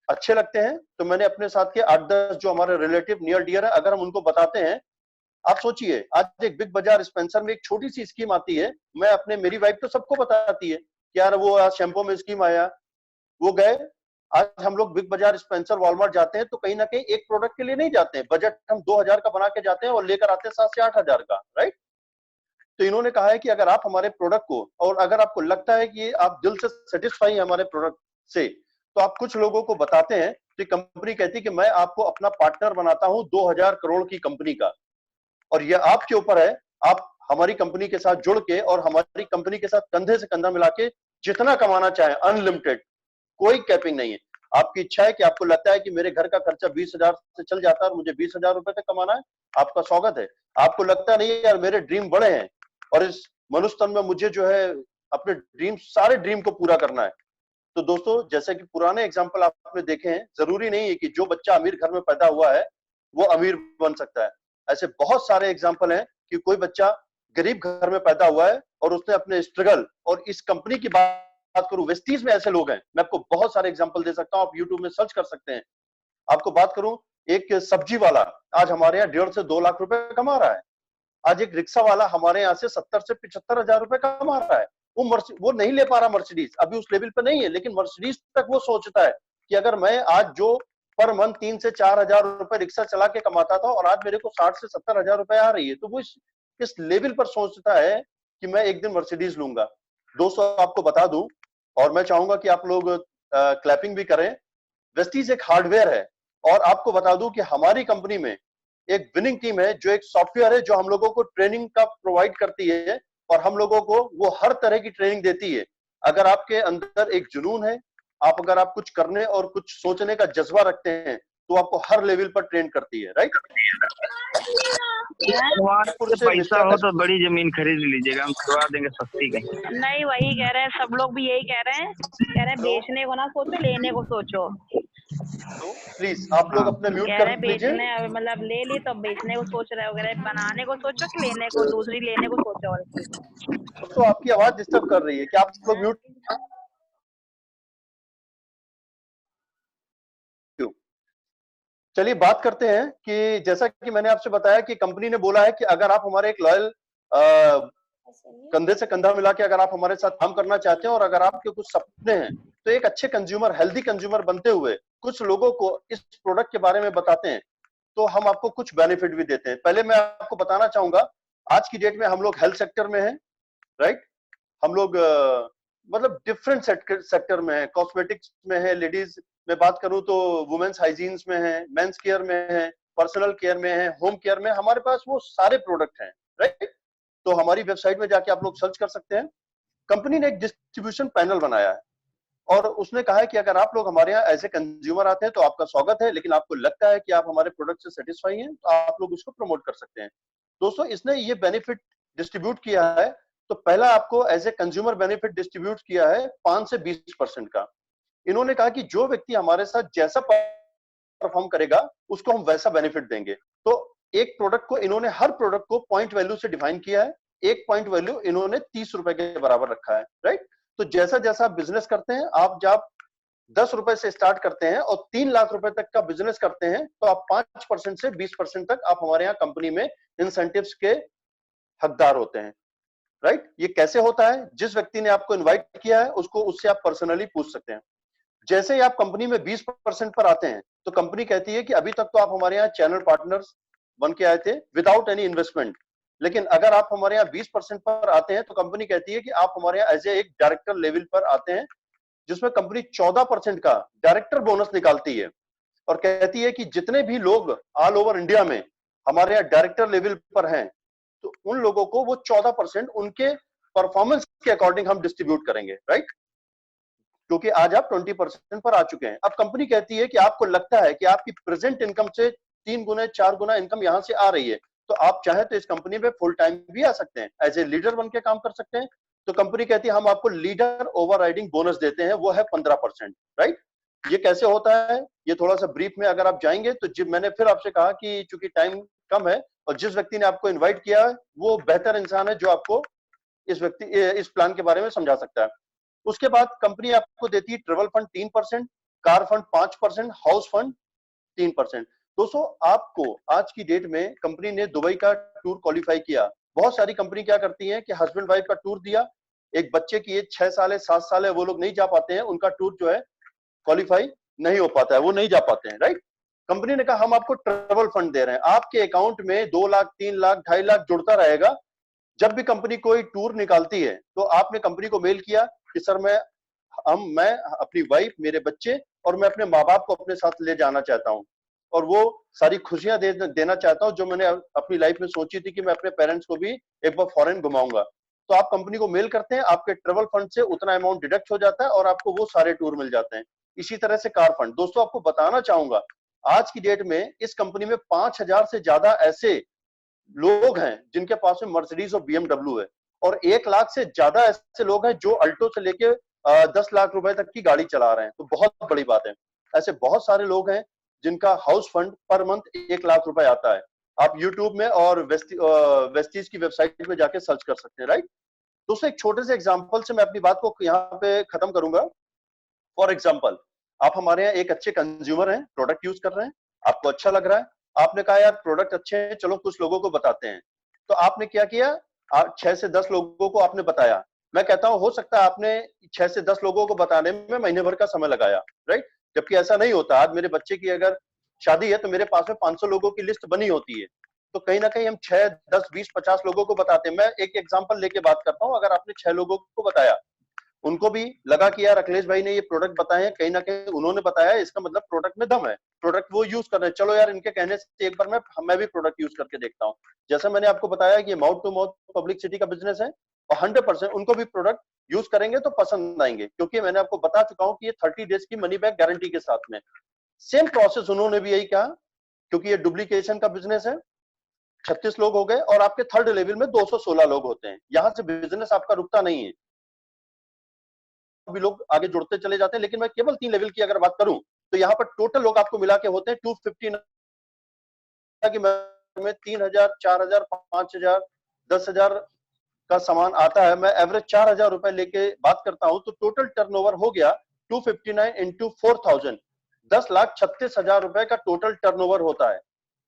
अच्छे लगते हैं तो मैंने अपने साथ के 8-10 जो हमारे रिलेटिव नियर डियर है, अगर हम उनको बताते हैं, आप सोचिए आज एक बिग बाजार स्पेंसर में एक छोटी सी स्कीम आती है, मैं अपने, मेरी वाइफ तो सबको बताती है कि यार वो आज शैम्पू में स्कीम आया, वो गए। आज हम लोग बिग बाजार स्पेंसर वॉलमार्ट जाते हैं तो कहीं ना कहीं एक प्रोडक्ट के लिए नहीं जाते हैं, बजट हम 2,000 का बना के जाते हैं और लेकर आते हैं 7 से 8,000 का, राइट। तो इन्होंने कहा है कि अगर आप हमारे प्रोडक्ट को, और अगर आपको लगता है कि आप दिल से सेटिस्फाई हैं हमारे प्रोडक्ट से, तो आप कुछ लोगों को बताते हैं, तो कंपनी कहती है कि मैं आपको अपना पार्टनर बनाता हूं 2,000 करोड़ की कंपनी का, और ये आपके ऊपर है, आप हमारी कंपनी के साथ जुड़ के और हमारी कंपनी के साथ कंधे से कंधा मिला के जितना कमाना चाहे, अनलिमिटेड, कोई कैपिंग नहीं है। आपकी इच्छा है कि आपको लगता है कि मेरे घर का खर्चा 20,000 से चल जाता है और मुझे 20,000 रुपए तक कमाना है, आपका स्वागत है। आपको लगता नहीं यार मेरे ड्रीम बड़े हैं और इस मनुष्य तन में मुझे जो है अपने ड्रीम, सारे ड्रीम को पूरा करना है, तो दोस्तों जैसे कि पुराने एग्जाम्पल आपने देखे हैं, जरूरी नहीं है कि जो बच्चा अमीर घर में पैदा हुआ है वो अमीर बन सकता है। ऐसे बहुत सारे एग्जाम्पल हैं कि कोई बच्चा गरीब घर में पैदा हुआ है और उसने अपने स्ट्रगल, और इस कंपनी की बात करूं, वेस्टीज में ऐसे लोग हैं, मैं आपको बहुत सारे एग्जाम्पल दे सकता हूं, आप यूट्यूब में सर्च कर सकते हैं। आपको बात करूं, एक सब्जी वाला आज हमारे यहाँ 1.5 से 2 लाख रुपए कमा रहा है। आज एक रिक्शा वाला हमारे यहाँ से 70 से 75,000 रुपए कमा रहा है। वो नहीं ले पा रहा मर्सिडीज, अभी उस लेवल पे नहीं है, लेकिन मर्सिडीज तक वो सोचता है कि अगर मैं आज जो पर मंथ 3 से 4,000 रुपए रिक्शा चला के कमाता था और आज मेरे को 60 से 70,000 रुपए आ रही है, तो वो इस लेवल पर सोचता है कि मैं एक दिन मर्सिडीज लूंगा। दोस्तों आपको बता दूं, और मैं चाहूंगा कि आप लोग क्लैपिंग भी करें, वेस्टीज एक हार्डवेयर है, और आपको बता दूं कि हमारी कंपनी में एक विनिंग टीम है, जो एक सॉफ्टवेयर है जो हम लोगों को ट्रेनिंग का प्रोवाइड करती है, और हम लोगों को वो हर तरह की ट्रेनिंग देती है। अगर आपके अंदर एक जुनून है, अगर आप कुछ करने और कुछ सोचने का जज्बा रखते हैं, तो आपको हर लेवल पर ट्रेन करती है, राइट। पैसा हो तो बड़ी जमीन खरीद लीजिएगा, हम करवा देंगे सस्ती कहीं। नहीं वही कह रहे हैं, सब लोग भी यही कह रहे हैं बेचने को ना सोचो, लेने को सोचो। तो प्लीज आप लोग अपने म्यूट कह कर रहे हैं लीजिए। बेचने, मतलब ले ली तो बेचने को सोच रहे हो, कह रहे हैं बनाने को सोचो कि लेने को, दूसरी लेने को सोचो। और दोस्तों आपकी आवाज डिस्टर्ब कर रही है, क्या आप लोग म्यूट? चलिए बात करते हैं कि जैसा कि मैंने आपसे बताया कि कंपनी ने बोला है कि अगर आप हमारे एक लॉयल कंधे से कंधा मिला के अगर आप हमारे साथ काम करना चाहते हैं, और अगर आपके कुछ सपने हैं, तो एक अच्छे कंज्यूमर, हेल्दी कंज्यूमर बनते हुए कुछ लोगों को इस प्रोडक्ट के बारे में बताते हैं, तो हम आपको कुछ बेनिफिट भी देते हैं। पहले मैं आपको बताना चाहूंगा, आज की डेट में हम लोग हेल्थ सेक्टर में हैं, राइट। हम लोग मतलब डिफरेंट सेक्टर में है, कॉस्मेटिक्स में है, लेडीज में बात करूं तो वुमेन्स हाइजीन्स में है, मेंस केयर में है, पर्सनल केयर में है, होम केयर में, हमारे पास वो सारे प्रोडक्ट हैं, राइट। तो हमारी वेबसाइट में जाके आप लोग सर्च कर सकते हैं। कंपनी ने एक डिस्ट्रीब्यूशन पैनल बनाया है और उसने कहा है कि अगर आप लोग हमारे यहाँ एज ए कंज्यूमर आते हैं तो आपका स्वागत है, लेकिन आपको लगता है कि आप हमारे प्रोडक्ट से सेटिस्फाई हैं तो आप लोग उसको प्रमोट कर सकते हैं। दोस्तों, इसने ये बेनिफिट डिस्ट्रीब्यूट किया है। तो पहला आपको as a consumer benefit distribute किया है 5 से 20% का। इन्होंने कहा कि जो व्यक्ति हमारे साथ जैसा परफॉर्म करेगा उसको हम वैसा बेनिफिट देंगे। तो एक प्रोडक्ट को इन्होंने, हर प्रोडक्ट को पॉइंट वैल्यू से डिफाइन किया है। एक पॉइंट वैल्यू इन्होंने 30 रुपए के बराबर रखा है, राइट। तो जैसा जैसा आप बिजनेस करते हैं, आप जब 10 रुपए से स्टार्ट करते हैं और 3 लाख रुपए तक का बिजनेस करते हैं तो आप 5% से 20% तक आप हमारे यहाँ कंपनी में इंसेंटिव्स के हकदार होते हैं, राइट। ये कैसे होता है? जिस व्यक्ति ने आपको इनवाइट किया है उसको, उससे आप पर्सनली पूछ सकते हैं। जैसे ही आप कंपनी में 20% पर आते हैं तो कंपनी कहती है कि अभी तक तो आप हमारे यहाँ चैनल पार्टनर्स बन के आए थे विदाउट एनी इन्वेस्टमेंट, लेकिन अगर आप हमारे यहाँ 20% पर आते हैं तो कंपनी कहती है कि आप हमारे यहाँ एज ए एक डायरेक्टर लेवल पर आते हैं, जिसमें कंपनी 14% का डायरेक्टर बोनस निकालती है और कहती है कि जितने भी लोग ऑल ओवर इंडिया में हमारे यहाँ डायरेक्टर लेवल पर हैं तो उन लोगों को वो 14% उनके परफॉर्मेंस के अकॉर्डिंग हम डिस्ट्रीब्यूट करेंगे, राइट। क्योंकि आज आप 20% पर आ चुके हैं। अब कंपनी कहती है कि आपको लगता है कि आपकी प्रेजेंट इनकम से 3 गुना 4 गुना इनकम यहां से आ रही है, तो आप चाहे तो इस कंपनी में फुल टाइम भी आ सकते हैं, एज ए लीडर बन के काम कर सकते हैं। तो कंपनी कहती है हम आपको लीडर ओवरराइडिंग बोनस देते हैं, वो है 15%, राइट। ये कैसे होता है, ये थोड़ा सा ब्रीफ में अगर आप जाएंगे तो जब मैंने फिर आपसे कहा कि चूंकि टाइम कम है और जिस व्यक्ति ने आपको इन्वाइट किया है वो बेहतर इंसान है जो आपको इस प्लान के बारे में समझा सकता है। उसके बाद कंपनी आपको देती है travel fund 3%, car fund 5%, house fund 3%। दोस्तों, आपको आज की डेट में कंपनी ने दुबई का टूर क्वालिफाई किया। बहुत सारी कंपनी क्या करती है कि हस्बैंड वाइफ का टूर दिया, एक बच्चे की एज 6 साल है 7 साल है, वो लोग नहीं जा पाते हैं, उनका टूर जो है क्वालिफाई नहीं हो पाता है, वो नहीं जा पाते हैं, राइट। कंपनी ने कहा हम आपको ट्रेवल फंड दे रहे हैं, आपके अकाउंट में 2 लाख 3 लाख 2.5 लाख जुड़ता रहेगा। जब भी कंपनी कोई टूर निकालती है तो आपने कंपनी को मेल किया कि सर मैं अपनी वाइफ, मेरे बच्चे और मैं अपने माँ बाप को अपने साथ ले जाना चाहता हूँ और वो सारी खुशियां देना चाहता हूँ जो मैंने अपनी लाइफ में सोची थी कि मैं अपने पेरेंट्स को भी एक बार फॉरेन घुमाऊंगा। तो आप कंपनी को मेल करते हैं, आपके ट्रेवल फंड से उतना अमाउंट डिडक्ट हो जाता है और आपको वो सारे टूर मिल जाते हैं। इसी तरह से कार फंड। दोस्तों, आपको बताना चाहूंगा आज की डेट में इस कंपनी में 5,000 से ज्यादा ऐसे लोग हैं जिनके पास में मर्सिडीज और BMW है और 1 लाख से ज्यादा ऐसे लोग हैं जो अल्टो से लेके 10 लाख रुपए तक की गाड़ी चला रहे हैं। तो बहुत बड़ी बात है। ऐसे बहुत सारे लोग हैं जिनका house fund per month 1 lakh रुपए आता है। आप यूट्यूब में और वेस्टीज की वेबसाइट में जाके सर्च कर सकते हैं, राइट। दोस्तों, एक छोटे से एग्जांपल से मैं अपनी बात को यहाँ पे खत्म करूंगा। फॉर एग्जांपल, आप हमारे यहाँ एक अच्छे कंज्यूमर हैं, प्रोडक्ट यूज कर रहे हैं, आपको अच्छा लग रहा है, आपने कहा यार प्रोडक्ट अच्छे हैं, चलो कुछ लोगों को बताते हैं। तो आपने क्या किया, 6 से 10 लोगों को आपने बताया। मैं कहता हूं हो सकता है आपने 6 से 10 लोगों को बताने में महीने भर का समय लगाया, राइट। जबकि ऐसा नहीं होता। आज मेरे बच्चे की अगर शादी है तो मेरे पास में 500 लोगों की लिस्ट बनी होती है। तो कहीं ना कहीं हम 6, 10, 20, 50 लोगों को बताते हैं। मैं एक एग्जाम्पल लेके बात करता हूँ। अगर आपने 6 लोगों को बताया, उनको भी लगा कि यार अखिलेश भाई ने ये प्रोडक्ट बताए हैं, कहीं ना कहीं उन्होंने बताया है, इसका मतलब प्रोडक्ट में दम है, प्रोडक्ट वो यूज कर रहे हैं, चलो यार इनके कहने से एक बार मैं भी प्रोडक्ट यूज करके देखता हूँ। जैसा मैंने आपको बताया कि माउथ टू माउथ पब्लिसिटी का बिजनेस है और 100% उनको भी प्रोडक्ट यूज करेंगे तो पसंद आएंगे, क्योंकि मैंने आपको बता चुका हूँ कि ये 30 डेज की मनी बैक गारंटी के साथ में। सेम प्रोसेस उन्होंने भी यही कहा, क्योंकि ये डुप्लीकेशन का बिजनेस है। 36 लोग हो गए और आपके थर्ड लेवल में 216 लोग होते हैं। यहां से बिजनेस आपका रुकता नहीं है, भी लोग आगे जुड़ते चले जाते हैं। लेकिन मैं केवल 3 लेवल की अगर बात करूं तो यहाँ पर टोटल लोग आपको मिला के होते हैं 259 की में 3,000, 4,000, 5,000, 10,000 का सामान आता है। मैं एवरेज 4,000 रुपए लेके बात करता हूं तो टोटल टर्नओवर हो गया 259 इंटू 4,000, 10,36,000 रुपए का टोटल टर्नओवर होता है।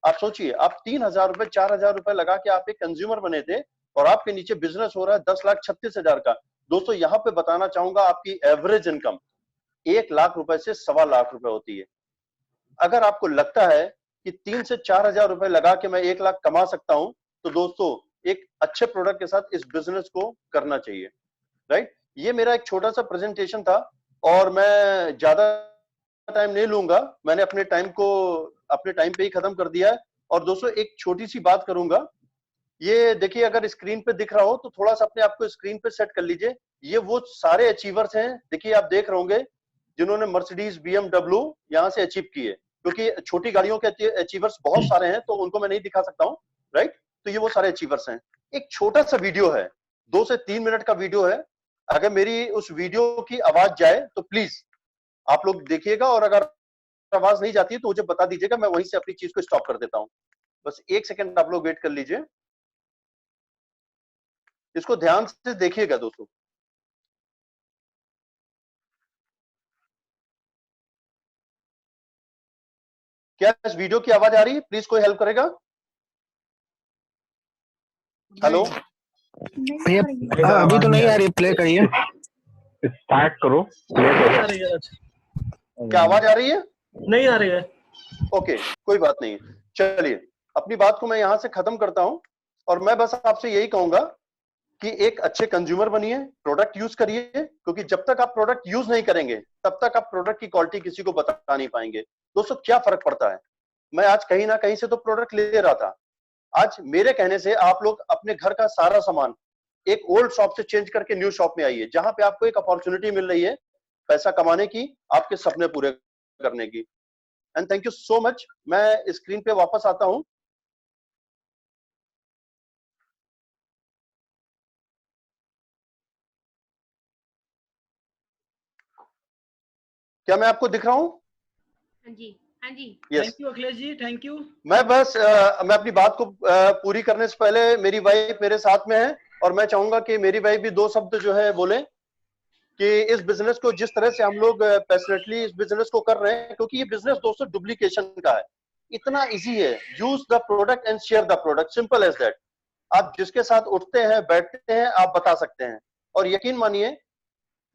आप सोचिए, आप 3,000 रुपए 4,000 रुपए लगा के आप एक कंज्यूमर बने थे और आपके नीचे बिजनेस हो रहा है 10,36,000 का। दोस्तों, यहाँ पे बताना चाहूंगा आपकी एवरेज इनकम 1 लाख रुपए से 1.25 लाख रुपए होती है। अगर आपको लगता है कि 3 से 4,000 रुपए लगा के मैं 1 लाख कमा सकता हूं, तो दोस्तों एक अच्छे प्रोडक्ट के साथ इस बिजनेस को करना चाहिए, राइट। ये मेरा एक छोटा सा प्रेजेंटेशन था और मैं ज्यादा टाइम नहीं लूंगा, मैंने अपने टाइम पे ही खत्म कर दिया है। और दोस्तों एक छोटी सी बात करूंगा, ये देखिए अगर स्क्रीन पे दिख रहा हो तो थोड़ा सा अपने आप को स्क्रीन पे सेट कर लीजिए। ये वो सारे अचीवर्स हैं, देखिए आप देख रहे होंगे, जिन्होंने मर्सिडीज BMW यहाँ से अचीव किए, क्योंकि छोटी गाड़ियों के अचीवर्स बहुत सारे हैं तो उनको मैं नहीं दिखा सकता हूँ, राइट। तो ये वो सारे अचीवर्स हैं। एक छोटा सा वीडियो है, 2 से 3 मिनट का वीडियो है। अगर मेरी उस वीडियो की आवाज जाए तो प्लीज आप लोग देखिएगा, और अगर आवाज नहीं जाती है तो मुझे बता दीजिएगा, मैं वहीं से अपनी चीज को स्टॉप कर देता हूँ। बस 1 सेकंड आप लोग वेट कर लीजिए, इसको ध्यान से देखिएगा दोस्तों। क्या इस वीडियो की आवाज आ रही है? प्लीज कोई हेल्प करेगा। हेलो, भैया अभी तो नहीं आ रही, प्ले करिए, स्टार्ट करो, प्ले नहीं आ रही है आज, क्या आवाज आ रही है? नहीं आ रही है। ओके, कोई बात नहीं। चलिए अपनी बात को मैं यहां से खत्म करता हूं, और मैं बस आपसे यही कहूंगा कि एक अच्छे कंज्यूमर बनिए, प्रोडक्ट यूज करिए, क्योंकि जब तक आप प्रोडक्ट यूज नहीं करेंगे तब तक आप प्रोडक्ट की क्वालिटी किसी को बता नहीं पाएंगे। दोस्तों क्या फर्क पड़ता है, मैं आज कहीं ना कहीं से तो प्रोडक्ट ले रहा था, आज मेरे कहने से आप लोग अपने घर का सारा सामान एक ओल्ड शॉप से चेंज करके न्यू शॉप में आइए, जहां पे आपको एक अपॉर्चुनिटी मिल रही है पैसा कमाने की, आपके सपने पूरे करने की। And thank you so much. मैं स्क्रीन पे वापस आता हूं। क्या मैं आपको दिख रहा हूं? हाँ जी, हाँ जी। Yes. Thank you Akhilesh ji, thank you. मैं बस मैं अपनी बात को पूरी करने से पहले, मेरी वाइफ मेरे साथ में है और मैं चाहूंगा कि मेरी वाइफ भी 2 शब्द जो है बोले कि इस बिजनेस को जिस तरह से हम लोग पैशनेटली इस बिजनेस को कर रहे हैं, क्योंकि ये बिजनेस दोस्तों डुप्लीकेशन का है, इतना इजी है। Use the product and share the product, simple as that. आप जिसके साथ उठते हैं बैठते हैं आप बता सकते हैं, और यकीन मानिए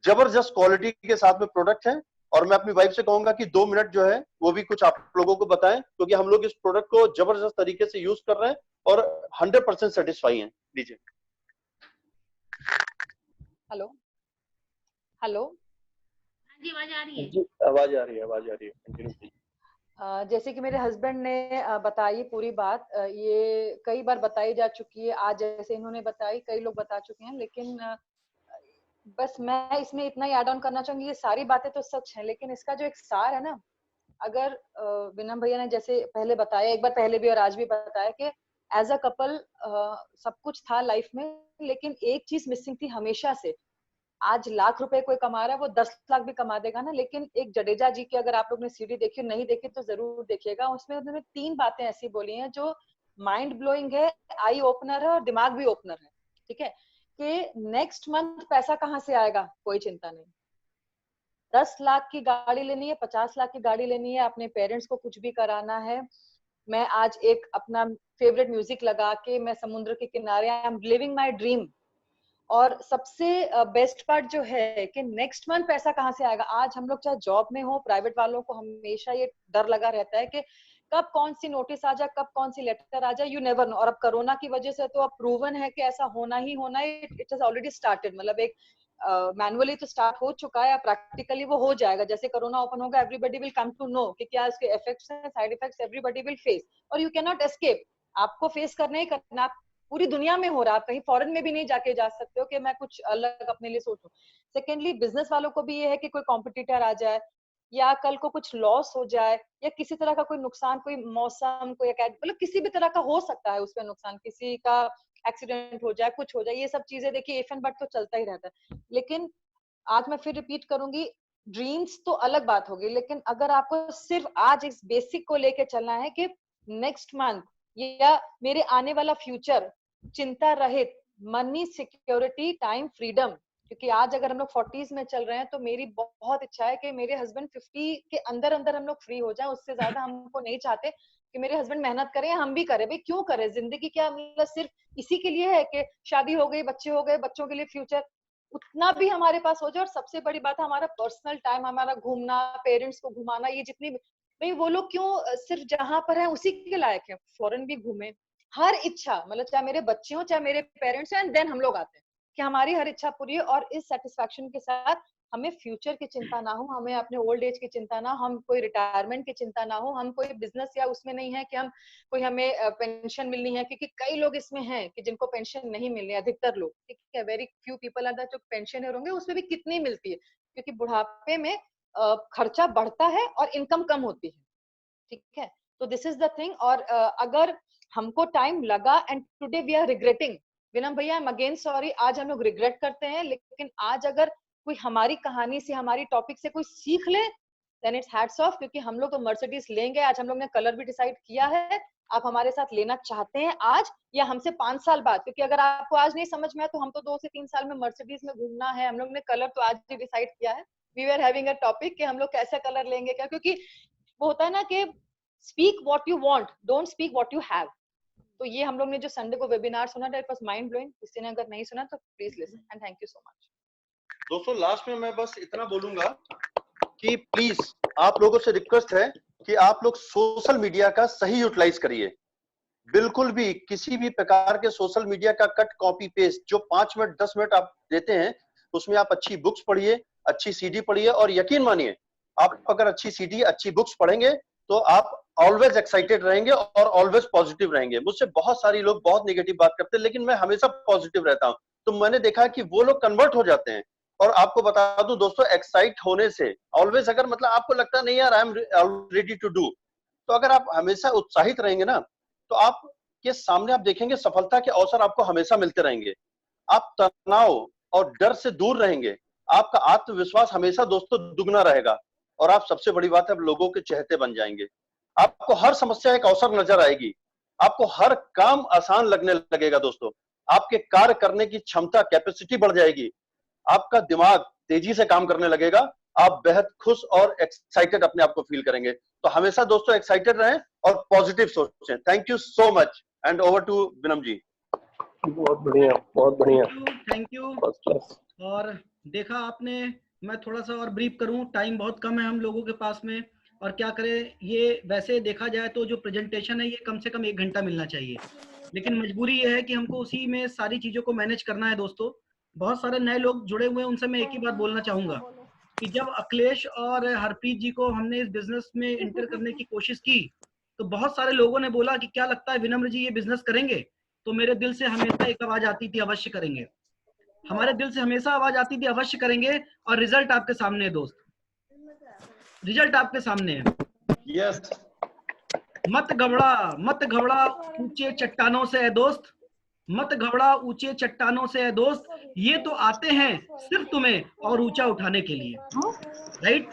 जबरदस्त क्वालिटी के साथ में प्रोडक्ट है। और मैं अपनी वाइफ से कहूंगा कि 2 मिनट जो है वो भी कुछ आप लोगों को बताएं, क्योंकि हम लोग इस प्रोडक्ट को जबरदस्त तरीके से यूज कर रहे हैं और 100% सेटिस्फाई हैं। लीजिए। Hello hello. हाँ जी, आवाज आ रही है। जी आवाज आ रही है, आवाज आ रही है, कंटिन्यू कीजिए। जैसे कि मेरे हस्बैंड ने बताई पूरी बात, ये कई बार बताई जा चुकी है, आज जैसे इन्होंने बताई कई लोग बता चुके हैं, लेकिन बस मैं इसमें इतना ही ऐड ऑन करना चाहूंगी, ये सारी बातें तो सच है, लेकिन इसका जो एक सार है ना, अगर विनम भैया ने जैसे पहले बताया, एक बार पहले भी और आज भी बताया कि एज अ कपल सब कुछ था लाइफ में, लेकिन एक चीज मिसिंग थी हमेशा से। आज लाख रुपए कोई कमा रहा है, वो 10 लाख भी कमा देगा ना, लेकिन एक जडेजा जी की अगर आप लोग ने सीडी देखी, नहीं देखी तो जरूर देखिएगा। उसमें उन्होंने 3 बातें ऐसी बोली हैं जो माइंड ब्लोइंग है, आई ओपनर है और दिमाग भी ओपनर है। ठीक है, कि नेक्स्ट मंथ पैसा कहाँ से आएगा कोई चिंता नहीं। 10 लाख की गाड़ी लेनी है, 50 लाख की गाड़ी लेनी है, अपने पेरेंट्स को कुछ भी कराना है, मैं आज एक अपना फेवरेट म्यूजिक लगा के मैं समुद्र के किनारे, I am living my dream. और सबसे बेस्ट पार्ट जो है कि नेक्स्ट मंथ पैसा कहाँ से आएगा। आज हम लोग चाहे जॉब में हो, प्राइवेट वालों को हमेशा ये डर लगा रहता है कि कब कौन सी नोटिस आ जाए, कब कौन सी लेटर आ जाए, यू नेवर नो। और अब कोरोना की वजह से तो अब प्रूवन है कि ऐसा होना ही होना है, इट इज ऑलरेडी स्टार्टेड, मतलब एक मैनुअली तो स्टार्ट हो चुका है, प्रैक्टिकली वो हो जाएगा। जैसे कोरोना ओपन होगा, everybody will come to know कि क्या इसके इफेक्ट्स हैं, side effects, everybody will face, और यू कैन नॉट एस्केप, आपको फेस करना ही करना। आप पूरी दुनिया में हो रहा है, आप कहीं फॉरेन में भी नहीं जाके जा सकते हो कि मैं कुछ अलग अपने लिए सोचूं। सेकेंडली बिजनेस वालों को भी ये है कि कोई कॉम्पिटिटर आ जाए या कल को कुछ लॉस हो जाए या किसी तरह का कोई नुकसान, कोई मौसम, कोई मतलब किसी भी तरह का हो सकता है उसमें नुकसान, किसी का एक्सीडेंट हो जाए, कुछ हो जाए, ये सब चीजें देखिए इफ एंड बट तो चलता ही रहता है। लेकिन आज मैं फिर रिपीट करूंगी, ड्रीम्स तो अलग बात होगी, लेकिन अगर आपको सिर्फ आज इस बेसिक को लेके चलना है कि नेक्स्ट मंथ या मेरे आने वाला फ्यूचर चिंता रहित, मनी, सिक्योरिटी, टाइम, फ्रीडम। क्योंकि आज अगर हम लोग 40s में चल रहे हैं तो मेरी बहुत इच्छा है कि मेरे हस्बैंड 50 के अंदर अंदर हम लोग फ्री हो जाएं, उससे ज्यादा हमको नहीं चाहते कि मेरे हस्बैंड मेहनत करें, हम भी करें। भाई क्यों करें, जिंदगी क्या मतलब सिर्फ इसी के लिए है कि शादी हो गई, बच्चे हो गए, बच्चों के लिए फ्यूचर, उतना भी हमारे पास हो जाए। और सबसे बड़ी बात है हमारा पर्सनल टाइम, हमारा घूमना, पेरेंट्स को घुमाना, ये जितनी भाई वो लोग क्यों सिर्फ जहां पर है उसी के लायक है, फॉरेन भी घूमे, हर इच्छा, मतलब चाहे मेरे बच्चे हो चाहे मेरे पेरेंट्स हो, एंड देन हम लोग आते हैं कि हमारी हर इच्छा पूरी है, और इस सेटिस्फैक्शन के साथ हमें फ्यूचर की चिंता ना हो, हमें अपने ओल्ड एज की चिंता ना हो, हम कोई रिटायरमेंट की चिंता ना हो, हम कोई बिजनेस या उसमें नहीं है कि हम कोई हमें पेंशन मिलनी है, क्योंकि कई लोग इसमें हैं कि जिनको पेंशन नहीं मिल रही है, अधिकतर लोग, ठीक है, very few people are that जो पेंशन होंगे, उसमें भी कितनी मिलती है, क्योंकि बुढ़ापे में खर्चा बढ़ता है और इनकम कम होती है, ठीक है। तो दिस इज द थिंग। और अगर हमको टाइम लगा and today we are regretting, Vinam भैया आई एम अगेन सॉरी, आज हम लोग रिग्रेट करते हैं, लेकिन आज अगर कोई हमारी कहानी से, हमारी टॉपिक से कोई सीख ले, देन इट्स हैट्स ऑफ, क्योंकि हम लोग तो मर्सिडीज लेंगे। आज हम लोग ने कलर भी डिसाइड किया है, आप हमारे साथ लेना चाहते हैं आज या हमसे 5 साल बाद, क्योंकि अगर आपको आज नहीं समझ में आया तो हम तो 2 से 3 साल में मर्सिडीज में घूमना है, हम लोग ने कलर तो आज ही डिसाइड किया है। We are having a topic कि हम लोग कैसा कलर लेंगे क्या, क्योंकि वो होता है ना कि speak what you want, don't speak what you have. तो ये हम लोग ने जो संडे को वेबिनार सुना था, इट वाज माइंड ब्लोइंग। किसी ने अगर नहीं सुना तो please listen, and thank you so much. दोस्तों लास्ट में मैं बस इतना बोलूंगा कि प्लीज आप लोगों से रिक्वेस्ट है कि आप लोग सोशल मीडिया का सही यूटिलाइज करिए। बिल्कुल भी किसी भी प्रकार के सोशल मीडिया का कट कॉपी पेस्ट जो 5 मिनट 10 मिनट आप देते हैं, उसमें आप अच्छी बुक्स पढ़िए, अच्छी सीडी पढ़िए, और यकीन मानिए आप अगर अच्छी सीडी अच्छी बुक्स पढ़ेंगे तो आप ऑलवेज एक्साइटेड रहेंगे और ऑलवेज पॉजिटिव रहेंगे। मुझसे बहुत सारे लोग बहुत नेगेटिव बात करते हैं, लेकिन मैं हमेशा पॉजिटिव रहता हूं, तो मैंने देखा कि वो लोग कन्वर्ट हो जाते हैं। और आपको बता दूं दोस्तों, एक्साइट होने से ऑलवेज, अगर मतलब आपको लगता नहीं यार I am ready to do, तो अगर आप हमेशा उत्साहित रहेंगे ना, तो आप के सामने आप देखेंगे सफलता के अवसर आपको हमेशा मिलते रहेंगे। आप तनाव और डर से दूर रहेंगे, आपका आत्मविश्वास हमेशा दोस्तों दुगना रहेगा, और आप सबसे बड़ी बात है, लोगों के चहेते बन जाएंगे। आपको हर समस्या एक अवसर नजर आएगी, आपको हर काम आसान लगने लगेगा दोस्तों, आपके कार्य करने की क्षमता कैपेसिटी बढ़ जाएगी, आपका दिमाग तेजी से काम करने लगेगा, आप बेहद खुश और एक्साइटेड अपने आप को फील करेंगे। तो हमेशा दोस्तों एक्साइटेड रहें और पॉजिटिव सोचें। Thank you so much, and over to Vinam ji. बहुत बढ़िया, बहुत बढ़िया, थैंक यू। First class. और देखा आपने, मैं थोड़ा सा और ब्रीफ करूं, टाइम बहुत कम है हम लोगों के पास में, और क्या करें, ये वैसे देखा जाए तो जो प्रेजेंटेशन है ये कम से कम 1 घंटा मिलना चाहिए, लेकिन मजबूरी ये है कि हमको उसी में सारी चीजों को मैनेज करना है। दोस्तों बहुत सारे नए लोग जुड़े हुए हैं, उनसे मैं एक ही बात बोलना चाहूंगा कि जब अखिलेश और हरप्रीत जी को हमने इस बिजनेस में एंटर करने की कोशिश की, तो बहुत सारे लोगों ने बोला कि क्या लगता है विनम्र जी ये बिजनेस करेंगे? तो मेरे दिल से हमेशा एक आवाज आती थी, अवश्य करेंगे। हमारे दिल से हमेशा आवाज आती थी, अवश्य करेंगे। और रिजल्ट आपके सामने है दोस्त, रिजल्ट आपके सामने है। यस, मत घबरा, मत घबरा ऊंचे चट्टानों से है दोस्त, मत घबरा ऊंचे चट्टानों से है दोस्त, ये तो आते हैं सिर्फ तुम्हें और ऊंचा उठाने के लिए, राइट।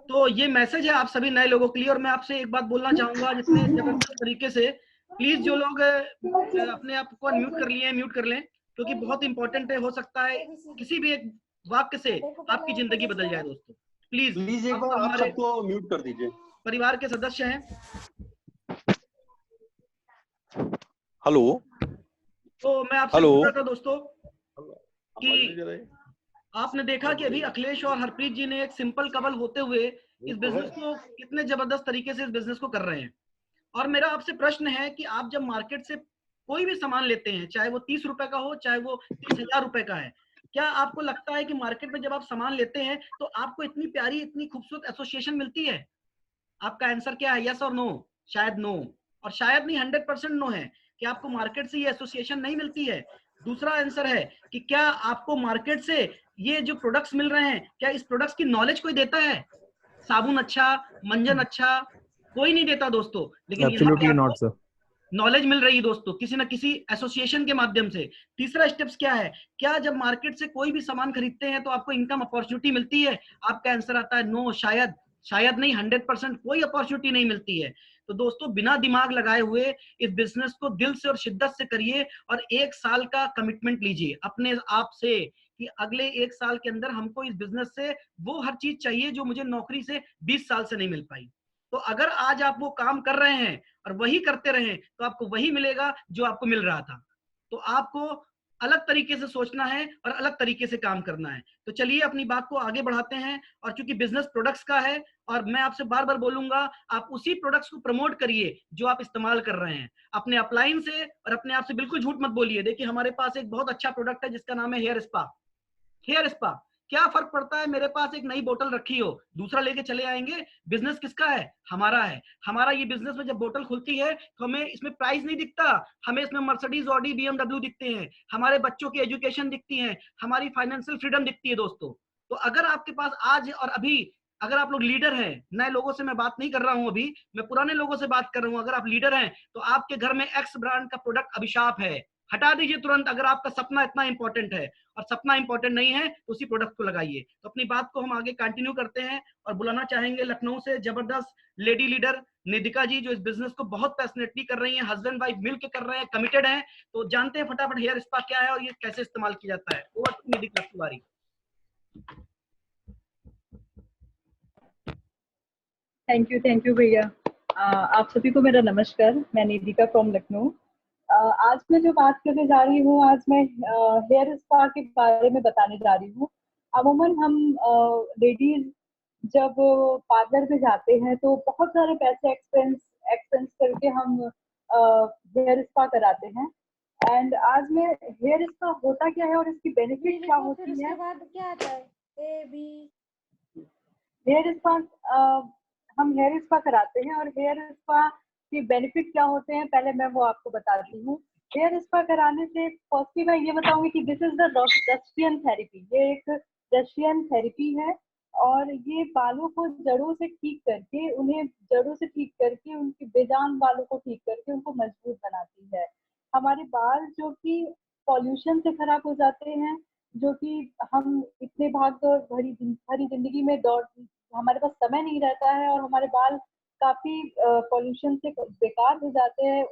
तो ये मैसेज है आप सभी नए लोगों के लिए। और मैं आपसे एक बात बोलना चाहूंगा, जितने जबरदस्त तरीके से, प्लीज जो लोग अपने आप को अनम्यूट कर लिए हैं, म्यूट कर लें, क्योंकि बहुत इंपॉर्टेंट है। हो सकता है किसी भी एक वाक्य से आपकी जिंदगी बदल जाए दोस्तों। प्लीज प्लीज एक बार आप सबको म्यूट कर दीजिए। परिवार के सदस्य हैं। हेलो, तो मैं आपसे बोल रहा था दोस्तों कि कि आपने देखा कि अभी अखिलेश और हरप्रीत जी ने एक सिंपल कपल होते हुए इस बिजनेस को कितने जबरदस्त तरीके से इस बिजनेस को कर रहे हैं। और मेरा आपसे प्रश्न है कि आप जब मार्केट से कोई भी सामान लेते हैं, चाहे वो 30 रुपए का हो, चाहे वो 30,000 रुपए का है, क्या आपको लगता है कि मार्केट में जब आप सामान लेते हैं तो आपको इतनी प्यारी, इतनी खूबसूरत एसोसिएशन मिलती है? आपका आंसर क्या है, यस और नो? शायद नो, और शायद नहीं 100% नो है कि आपको मार्केट से ये एसोसिएशन नहीं मिलती है। दूसरा आंसर है कि क्या आपको मार्केट से ये जो प्रोडक्ट्स मिल रहे हैं, क्या इस प्रोडक्ट्स की नॉलेज कोई देता है? साबुन अच्छा, मंजन अच्छा, कोई नहीं देता दोस्तों, लेकिन एब्सोल्युटली नॉट सर। नॉलेज मिल रही है दोस्तों किसी ना किसी एसोसिएशन के माध्यम से। तीसरा स्टेप्स क्या है, क्या जब मार्केट से कोई भी सामान खरीदते हैं तो आपको इनकम अपॉर्चुनिटी मिलती है? आपका आंसर आता है नो, शायद, शायद नहीं, 100% कोई अपॉर्चुनिटी नहीं मिलती है। तो दोस्तों बिना दिमाग लगाए हुए इस बिजनेस को दिल से और शिद्दत से करिए, और 1 साल का कमिटमेंट लीजिए अपने आप से कि अगले 1 साल के अंदर हमको इस बिजनेस से वो हर चीज चाहिए जो मुझे नौकरी से 20 साल से नहीं मिल पाई। तो अगर आज आप वो काम कर रहे हैं और वही करते रहें तो आपको वही मिलेगा जो आपको मिल रहा था। तो आपको अलग तरीके से सोचना है और अलग तरीके से काम करना है। तो चलिए अपनी बात को आगे बढ़ाते हैं। और चूंकि बिजनेस प्रोडक्ट्स का है, और मैं आपसे बार बार बोलूंगा, आप उसी प्रोडक्ट्स को प्रमोट करिए जो आप इस्तेमाल कर रहे हैं अपने अपलाइन से, और अपने आप से बिल्कुल झूठ मत बोलिए। देखिए हमारे पास एक बहुत अच्छा प्रोडक्ट है जिसका नाम है हेयर स्पा। हेयर स्पा, क्या फर्क पड़ता है, मेरे पास एक नई बोतल रखी हो, दूसरा लेके चले आएंगे। बिजनेस किसका है? हमारा है। हमारा ये बिजनेस में जब बोतल खुलती है तो हमें इसमें प्राइस नहीं दिखता, हमें इसमें मर्सिडीज, ऑडी, BMW दिखते हैं, हमारे बच्चों की एजुकेशन दिखती है, हमारी फाइनेंशियल फ्रीडम दिखती है दोस्तों। तो अगर आपके पास आज और अभी, अगर आप लोग लीडर हैं, नए लोगों से मैं बात नहीं कर रहा हूं, अभी मैं पुराने लोगों से बात कर रहा हूं, अगर आप लीडर हैं तो आपके घर में एक्स ब्रांड का प्रोडक्ट अभिशाप है, हटा दीजिए तुरंत। अगर आपका सपना इतना इंपॉर्टेंट है और सपना इंपॉर्टेंट नहीं है तो उसी प्रोडक्ट को लगाइए। तो अपनी बात को हम आगे कंटिन्यू करते हैं और बुलाना चाहेंगे लखनऊ से जबरदस्त लेडी लीडर निधिका जी, जो इस बिजनेस को बहुत पैशनेटली कर रही हैं, हस्बैंड वाइफ मिलकर कर रहे हैं, कमिटेड हैं। तो जानते हैं फटाफट हेयर स्पा क्या है और ये कैसे इस्तेमाल किया जाता है। ओवर टू निधिका, आपकी बारी। थैंक यू भैया। आप सभी को मेरा नमस्कार। मैं निधिका फ्रॉम लखनऊ। आज मैं जो बात करने जा रही हूँ, आज मैं हेयर स्पा के बारे में बताने जा रही हूँ। अमूमन हम लेडीज जब पार्लर में जाते हैं तो बहुत सारे पैसे एक्सपेंस करके हम हेयर स्पा कराते हैं। एंड आज मैं हेयर स्पा होता क्या है और इसकी बेनिफिट क्या होती है। उसके बाद क्या आता है? ए बी हेयर स्पा, हम हेयर स्पा कराते हैं और हेयर स्पा के बेनिफिट क्या होते हैं पहले मैं वो आपको बताती हूँ। हेयर स्पा कराने से फर्स्टली मैं ये बताऊंगी कि this is the Russian therapy. ये एक रशियन थेरेपी है और ये बालों को जड़ों से ठीक करके, उन्हें जड़ों से ठीक करके, उनके बेजान बालों को ठीक करके उनको मजबूत बनाती है। हमारे बाल जो कि पॉल्यूशन से खराब हो जाते हैं, जो कि हम इतने भाग दौड़ भरी जिंदगी में हमारे पास समय नहीं रहता है और हमारे बाल काफी पॉल्यूशन से बेकार हो जाते हैं,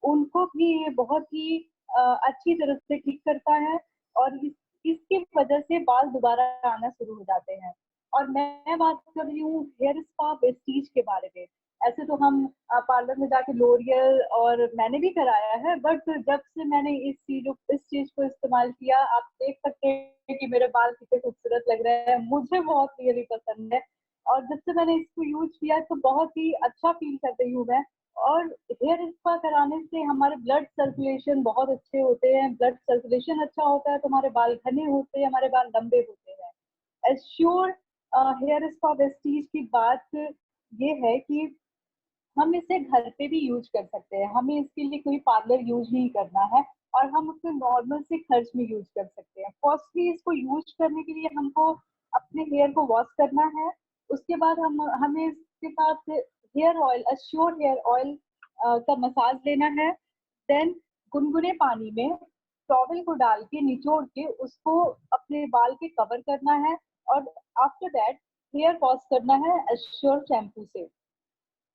उनको भी ये बहुत ही अच्छी तरह से ठीक करता है और इसकी वजह से बाल दोबारा आना शुरू हो जाते हैं। और मैं बात कर रही हूँ हेयर स्पा वेस्टीज के बारे में। ऐसे तो हम पार्लर में जाके लोरियल और मैंने भी कराया है, बट जब से मैंने इस चीज को इस्तेमाल किया, आप देख सकते हैं कि मेरे बाल कितने खूबसूरत लग रहे हैं। मुझे बहुत रियली पसंद है और जब से मैंने इसको यूज किया तो बहुत ही अच्छा फील कर रही हूँ मैं। और हेयर स्पा कराने से हमारे ब्लड सर्कुलेशन बहुत अच्छे होते हैं। ब्लड सर्कुलेशन अच्छा होता है तो हमारे बाल घने होते हैं, हमारे बाल लंबे होते हैं। एश्योर हेयर स्पा वेस्टीज की बात ये है कि हम इसे घर पे भी यूज कर सकते हैं। हमें इसके लिए कोई पार्लर यूज नहीं करना है और हम उसको नॉर्मल से खर्च में यूज कर सकते हैं। फर्स्टली इसको यूज करने के लिए हमको अपने हेयर को वॉश करना है। उसके बाद हमें इसके साथ hair oil, assure hair oil का मसाज लेना है। देन गुनगुने पानी में टॉवल को डाल के निचोड़ के उसको अपने बाल के कवर करना है और आफ्टर दैट हेयर वॉश करना है एश्योर शैम्पू से।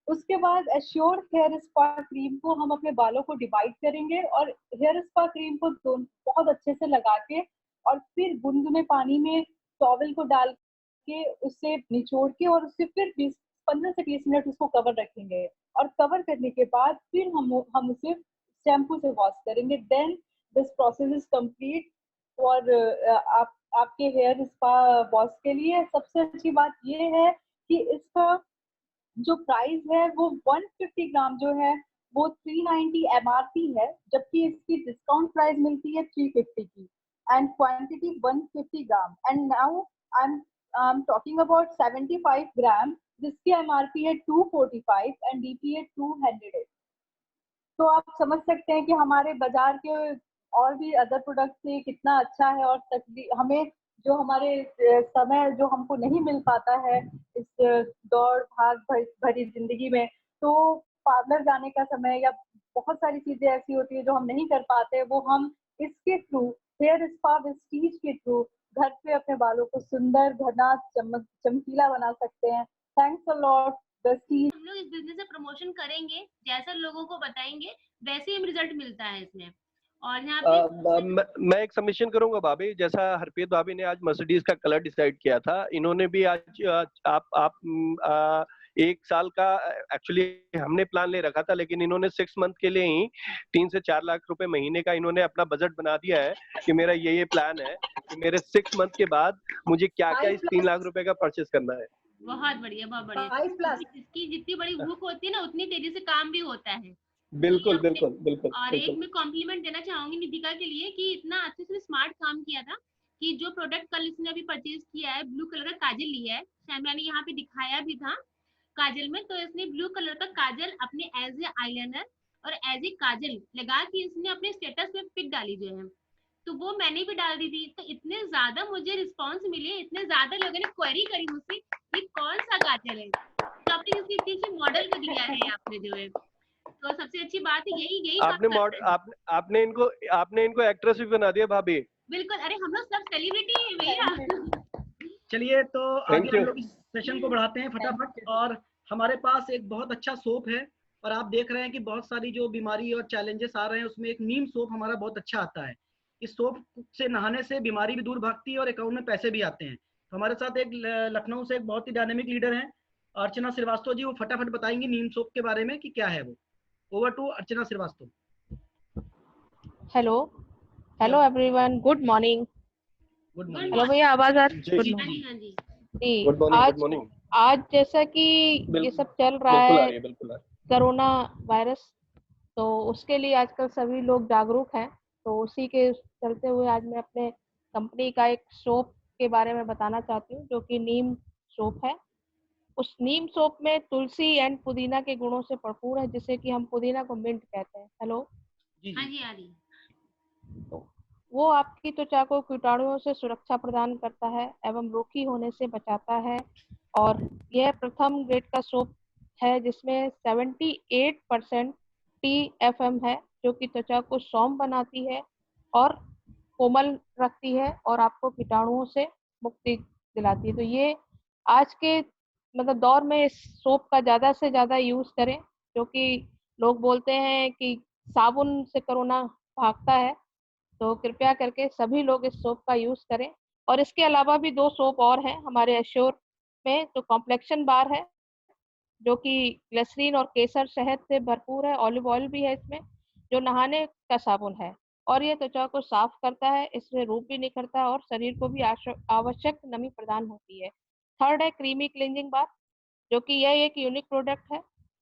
उसके बाद एश्योर हेयर स्पा क्रीम को हम अपने बालों को डिवाइड करेंगे और हेयर स्पा क्रीम को बहुत अच्छे से लगा के और फिर गुनगुने पानी में टॉवल को डाल के उससे निचोड़ के और उससे फिर 15 से 20 मिनट उसको कवर रखेंगे और कवर करने के बाद फिर हम उसे शैम्पू से वॉश करेंगे। Then this process is complete. और आपके हेयर स्पा वॉश के लिए सबसे अच्छी बात ये है कि इसका जो प्राइस है वो 150 ग्राम जो है वो 390 MRP है, जबकि इसकी डिस्काउंट प्राइस मिलती है 350 की and quantity 150 gram. And now I am talking about 75 ग्राम जिसकी MRP है 245 एंड DP है 200। तो आप समझ सकते हैं कि हमारे बाजार के और भी अदर प्रोडक्ट से कितना अच्छा है। और हमें जो हमारे समय जो हमको नहीं मिल पाता है इस दौड़ भाग भरी जिंदगी में, तो पार्लर जाने का समय या बहुत सारी चीजें ऐसी होती है जो हम नहीं कर पाते, वो हम इसके थ्रू हेयर स्पा वेस्टीज के थ्रू घर पे अपने बालों को सुंदर, घना, चमकीला बना सकते हैं। Thanks a lot Vestige. हम लोग इस बिजनेस में प्रमोशन करेंगे, जैसा लोगों को बताएंगे वैसे ही रिजल्ट मिलता है इसमें। और यहाँ पे मैं एक सबमिशन करूंगा भाभी, जैसा हरप्रीत भाभी ने आज मर्सिडीज का कलर डिसाइड किया था, इन्होंने भी आज आप 1 साल का एक्चुअली हमने प्लान ले रखा था, लेकिन इन्होंने 6 मंथ के लिए ही 3 से 4 लाख रुपए महीने का इन्होंने अपना बजट बना दिया है कि मेरा ये प्लान है कि मेरे 6 मंथ के बाद मुझे क्या-क्या इस 3 लाख रुपए का परचेस करना है। बहुत बढ़िया, बहुत बढ़िया। 5+ इसकी जितनी बड़ी भूख होती है ना, उतनी तेजी से काम भी होता है। बिल्कुल, ये अपने- बिल्कुल, बिल्कुल, और एक बिल्कुल। मैं कॉम्प्लीमेंट देना चाहूंगी निधिका के लिए कि इतना अच्छे से स्मार्ट काम किया था कि जो प्रोडक्ट कल इसने अभी परचेज किया है, ब्लू कलर का काजल लिया है, शायद मैंने यहाँ पे दिखाया भी था काजल में, तो इसने ब्लू कलर का काजल अपने एज ए आईलाइनर और एज ए काजल लगा के इसने अपने स्टेटस में पिक डाली जो है, तो वो मैंने भी डाल दी थी। तो इतने ज्यादा मुझे रिस्पांस मिले, इतने ज्यादा लोगों ने क्वेरी करी मुझसे कि कौन सा काजल है, तो आपने किसी पीछे मॉडल को दिया है आपने जो है, तो सबसे अच्छी बात है यही आपने काम करता है। आपने इनको एक्ट्रेस भी बना दिया भाभी। बिल्कुल, अरे हम लोग सब सेलिब्रिटी हैं भैया। चलिए तो आगे Thank you. हम लोग इस सेशन को बढ़ाते हैं फटाफट। और हमारे पास एक बहुत अच्छा सोप है, और आप देख रहे हैं कि बहुत सारी जो बीमारी और चैलेंजेस आ रहे हैं उसमें एक नीम सोप हमारा बहुत अच्छा आता है। इस सोप से नहाने से बीमारी भी दूर भागती है और अकाउंट में पैसे भी आते हैं। तो हमारे साथ एक लखनऊ से एक बहुत ही डायनेमिक लीडर हैं अर्चना श्रीवास्तव जी, वो फटाफट बताएंगी नीम सोप के बारे में कि क्या है वो। Over to Archana Srivastava. Hello hello everyone, good morning. Good Good morning. Hello भैया, आवाज आ रही? जी, गुड जी, हाँ मॉर्निंग जी, हाँ जी। जी। गुड मॉर्निंग, गुड आज मॉर्निंग। आज जैसा कि ये सब चल रहा बिल्कुल आ है रही है, बिल्कुल आ रही कोरोना वायरस, तो उसके लिए आजकल सभी लोग जागरूक हैं। तो उसी के चलते हुए आज मैं अपने कंपनी का एक सोप के बारे में बताना चाहती हूँ, जो कि नीम सोप है। उस नीम सोप में तुलसी एंड पुदीना के गुणों से भरपूर है, जिसे कि हम पुदीना को मिंट कहते हैं। हेलो, जी हाँ जी। जी, हाँ जी। तो वो आपकी त्वचा को कीटाणुओं से सुरक्षा प्रदान करता है एवं रोगी होने से बचाता है। और यह प्रथम ग्रेड का सोप है जिसमें 78% TFM है, जो कि त्वचा को सौम्य बनाती है और कोमल रखती है और आपको कीटाणुओं से मुक्ति दिलाती है। तो ये आज के मतलब दौर में इस सोप का ज़्यादा से ज़्यादा यूज़ करें, क्योंकि लोग बोलते हैं कि साबुन से कोरोना भागता है। तो कृपया करके सभी लोग इस सोप का यूज़ करें। और इसके अलावा भी 2 सोप और हैं हमारे एश्योर में, जो कॉम्प्लेक्शन बार है, जो कि ग्लिसरीन और केसर शहद से भरपूर है, ऑलिव ऑयल भी है इसमें, जो नहाने का साबुन है और ये त्वचा को साफ करता है, इसमें रूप भी निखरता है और शरीर को भी आवश्यक नमी प्रदान होती है। थर्ड है क्रीमी क्लींजिंग बार, जो कि यह एक यूनिक प्रोडक्ट है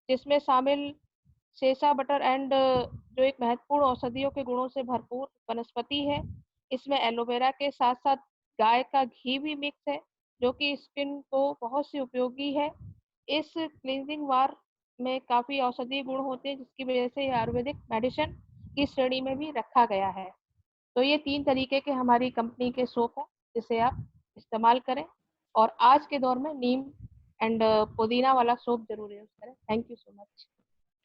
जिसमें शामिल सेसा बटर एंड जो एक महत्वपूर्ण औषधियों के गुणों से भरपूर वनस्पति है। इसमें एलोवेरा के साथ साथ गाय का घी भी मिक्स है, जो कि स्किन को बहुत सी उपयोगी है। इस क्लींजिंग बार में काफ़ी औषधीय गुण होते हैं, जिसकी वजह से ये आयुर्वेदिक मेडिसिन की श्रेणी में भी रखा गया है। तो ये 3 तरीके के हमारी कंपनी के सोप है, जिसे आप इस्तेमाल करें और आज के दौर में नीम एंड पुदीना वाला सोप जरूर यूज करें। Thank you so much.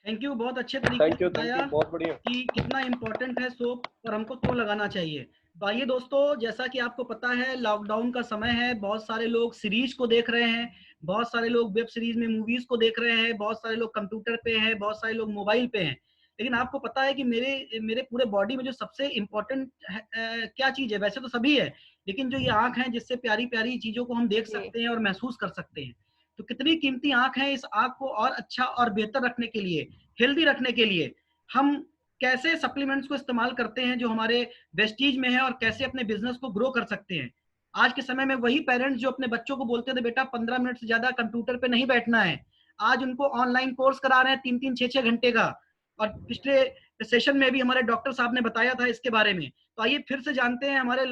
Thank you, बहुत अच्छे तरीके से थैंक बताया यू, बहुत बढ़िया। कि कितना इम्पोर्टेंट है सोप और हमको क्यों लगाना चाहिए। तो आइए दोस्तों, जैसा कि आपको पता है लॉकडाउन का समय है, बहुत सारे लोग सीरीज को देख रहे हैं, बहुत सारे लोग वेब सीरीज में मूवीज को देख रहे हैं, बहुत सारे लोग कंप्यूटर पे हैं, बहुत सारे लोग मोबाइल पे हैं। लेकिन आपको पता है कि मेरे मेरे पूरे बॉडी में जो सबसे इम्पोर्टेंट क्या चीज है, वैसे तो सभी है, लेकिन जो ये आंख है जिससे प्यारी प्यारी चीजों को हम देख सकते हैं और महसूस कर सकते हैं। तो कितनी कीमती आंख है, इस आंख को और अच्छा और बेहतर रखने के लिए, हेल्दी रखने के लिए हम कैसे सप्लीमेंट्स को इस्तेमाल करते हैं जो हमारे वेस्टीज में है, और कैसे अपने बिजनेस को ग्रो कर सकते हैं। आज के समय में वही पेरेंट्स जो अपने बच्चों को बोलते थे बेटा 15 मिनट से ज्यादा कंप्यूटर पे नहीं बैठना है, आज उनको ऑनलाइन कोर्स करा रहे हैं 3-3, 6-6 घंटे का। और पिछले सेशन में भी हमारे डॉक्टर साहब ने बताया था इसके बारे में। तो आइए फिर से जानते हैं हमारे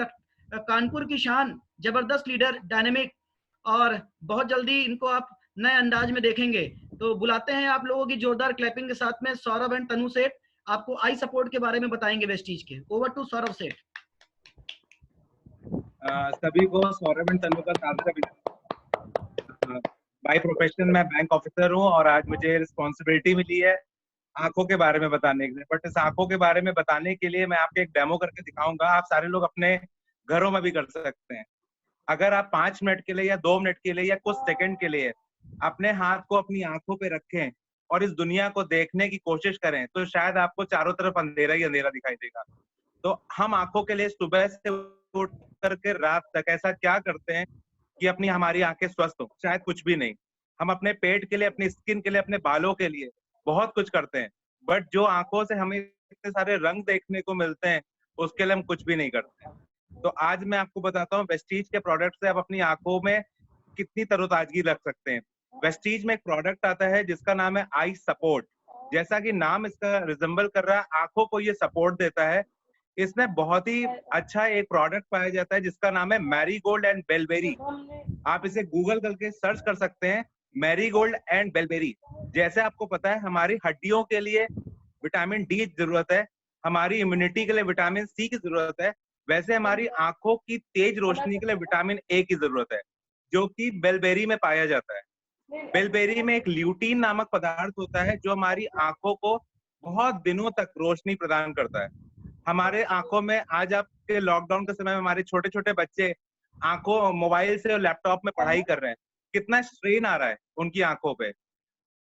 कानपुर की शान, जबरदस्त लीडर, डायनेमिक, और बहुत जल्दी इनको आप नए अंदाज में देखेंगे। तो बुलाते हैं आप लोगों की जोरदार क्लैपिंग के साथ में सौरभ एंड तनु सेठ, आपको आई सपोर्ट के बारे में बताएंगे वेस्टीज के। ओवर टू सौरभ सेठ। सभी को सौरभ एंड तनु का सादर बाय प्रोफेशन मैं बैंक ऑफिसर हूं और आज मुझे रिस्पॉन्सिबिलिटी मिली है आंखों के बारे में बताने के लिए। बट इस आंखों के बारे में बताने के लिए मैं आपको एक डेमो करके दिखाऊंगा। आप सारे लोग अपने घरों में भी कर सकते हैं। अगर आप 5 मिनट के लिए या 2 मिनट के लिए या कुछ सेकंड के लिए अपने हाथ को अपनी आंखों पे रखें और इस दुनिया को देखने की कोशिश करें, तो शायद आपको चारों तरफ अंधेरा ही अंधेरा दिखाई देगा। तो हम आंखों के लिए सुबह से उठ करके रात तक ऐसा क्या करते हैं कि अपनी हमारी आंखें स्वस्थ हो? शायद कुछ भी नहीं। हम अपने पेट के लिए, अपनी स्किन के लिए, अपने बालों के लिए बहुत कुछ करते हैं, बट जो आंखों से हमें इतने सारे रंग देखने को मिलते हैं उसके लिए हम कुछ भी नहीं करते। तो आज मैं आपको बताता हूँ वेस्टीज के प्रोडक्ट से आप अपनी आंखों में कितनी तरोताजगी रख सकते हैं। वेस्टीज में एक प्रोडक्ट आता है जिसका नाम है आई सपोर्ट। जैसा कि नाम इसका रिजेंबल कर रहा है, आंखों को ये सपोर्ट देता है। इसमें बहुत ही अच्छा एक प्रोडक्ट पाया जाता है जिसका नाम है मैरीगोल्ड एंड बेलबेरी। आप इसे गूगल करके सर्च कर सकते हैं, मैरीगोल्ड एंड बेलबेरी। जैसे आपको पता है हमारी हड्डियों के लिए विटामिन डी की जरूरत है, हमारी इम्यूनिटी के लिए विटामिन सी की जरूरत है, वैसे हमारी आंखों की तेज रोशनी के लिए विटामिन ए की जरूरत है, जो कि बेलबेरी में पाया जाता है। बेलबेरी में एक ल्यूटीन नामक पदार्थ होता है जो हमारी आंखों को बहुत दिनों तक रोशनी प्रदान करता है। हमारे आंखों में आज आपके लॉकडाउन के समय में हमारे छोटे छोटे बच्चे आंखों मोबाइल से और लैपटॉप में पढ़ाई कर रहे हैं, कितना स्ट्रेन आ रहा है उनकी आंखों पे।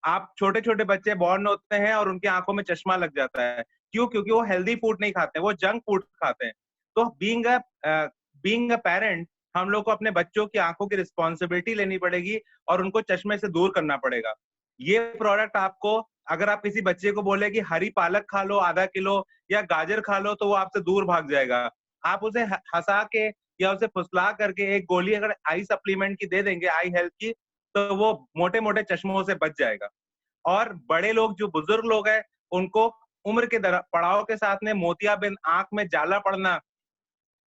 आप छोटे छोटे बच्चे बॉर्न होते हैं और उनकी आंखों में चश्मा लग जाता है, क्यों? क्योंकि वो हेल्दी फूड नहीं खाते, वो जंक फूड खाते हैं। तो बीइंग अ पेरेंट हम लोग को अपने बच्चों की आंखों की रिस्पॉन्सिबिलिटी लेनी पड़ेगी और उनको चश्मे से दूर करना पड़ेगा। ये प्रोडक्ट आपको, अगर आप किसी बच्चे को बोले कि हरी पालक खा लो आधा किलो या गाजर खा लो, तो वो आपसे दूर भाग जाएगा। आप उसे हंसा के या उसे फुसला करके एक गोली अगर आई सप्लीमेंट की दे देंगे, आई हेल्थ की, तो वो मोटे मोटे चश्मों से बच जाएगा। और बड़े लोग, जो बुजुर्ग लोग हैं, उनको उम्र के पड़ाव के साथ में मोतियाबिंद, आंख में जाला पड़ना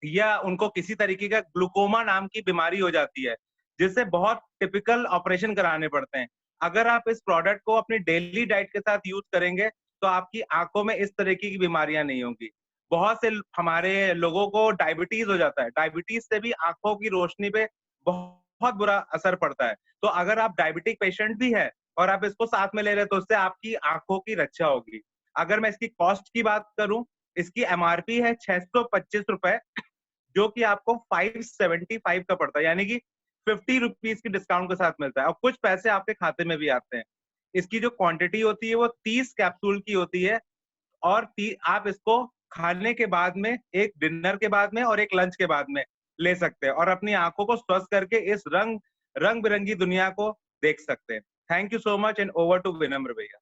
या उनको किसी तरीके का ग्लूकोमा नाम की बीमारी हो जाती है, जिससे बहुत टिपिकल ऑपरेशन कराने पड़ते हैं। अगर आप इस प्रोडक्ट को अपनी डेली डाइट के साथ यूज करेंगे तो आपकी आंखों में इस तरीके की बीमारियां नहीं होंगी। बहुत से हमारे लोगों को डायबिटीज हो जाता है, डायबिटीज से भी आंखों की रोशनी पे बहुत बुरा असर पड़ता है। तो अगर आप डायबिटिक पेशेंट भी है और आप इसको साथ में ले रहे हैं तो उससे आपकी आंखों की रक्षा होगी। अगर मैं इसकी कॉस्ट की बात करूं, इसकी एमआरपी है 625 रुपए, जो कि आपको 575 का पड़ता है, यानी कि 50 रुपीज की डिस्काउंट के साथ मिलता है और कुछ पैसे आपके खाते में भी आते हैं। इसकी जो क्वांटिटी होती है वो 30 कैप्सूल की होती है और आप इसको खाने के बाद में, एक डिनर के बाद में और एक लंच के बाद में ले सकते हैं और अपनी आंखों को स्वस्थ करके इस रंग बिरंगी दुनिया को देख सकते हैं। Thank you so much and over to Vinamra भैया।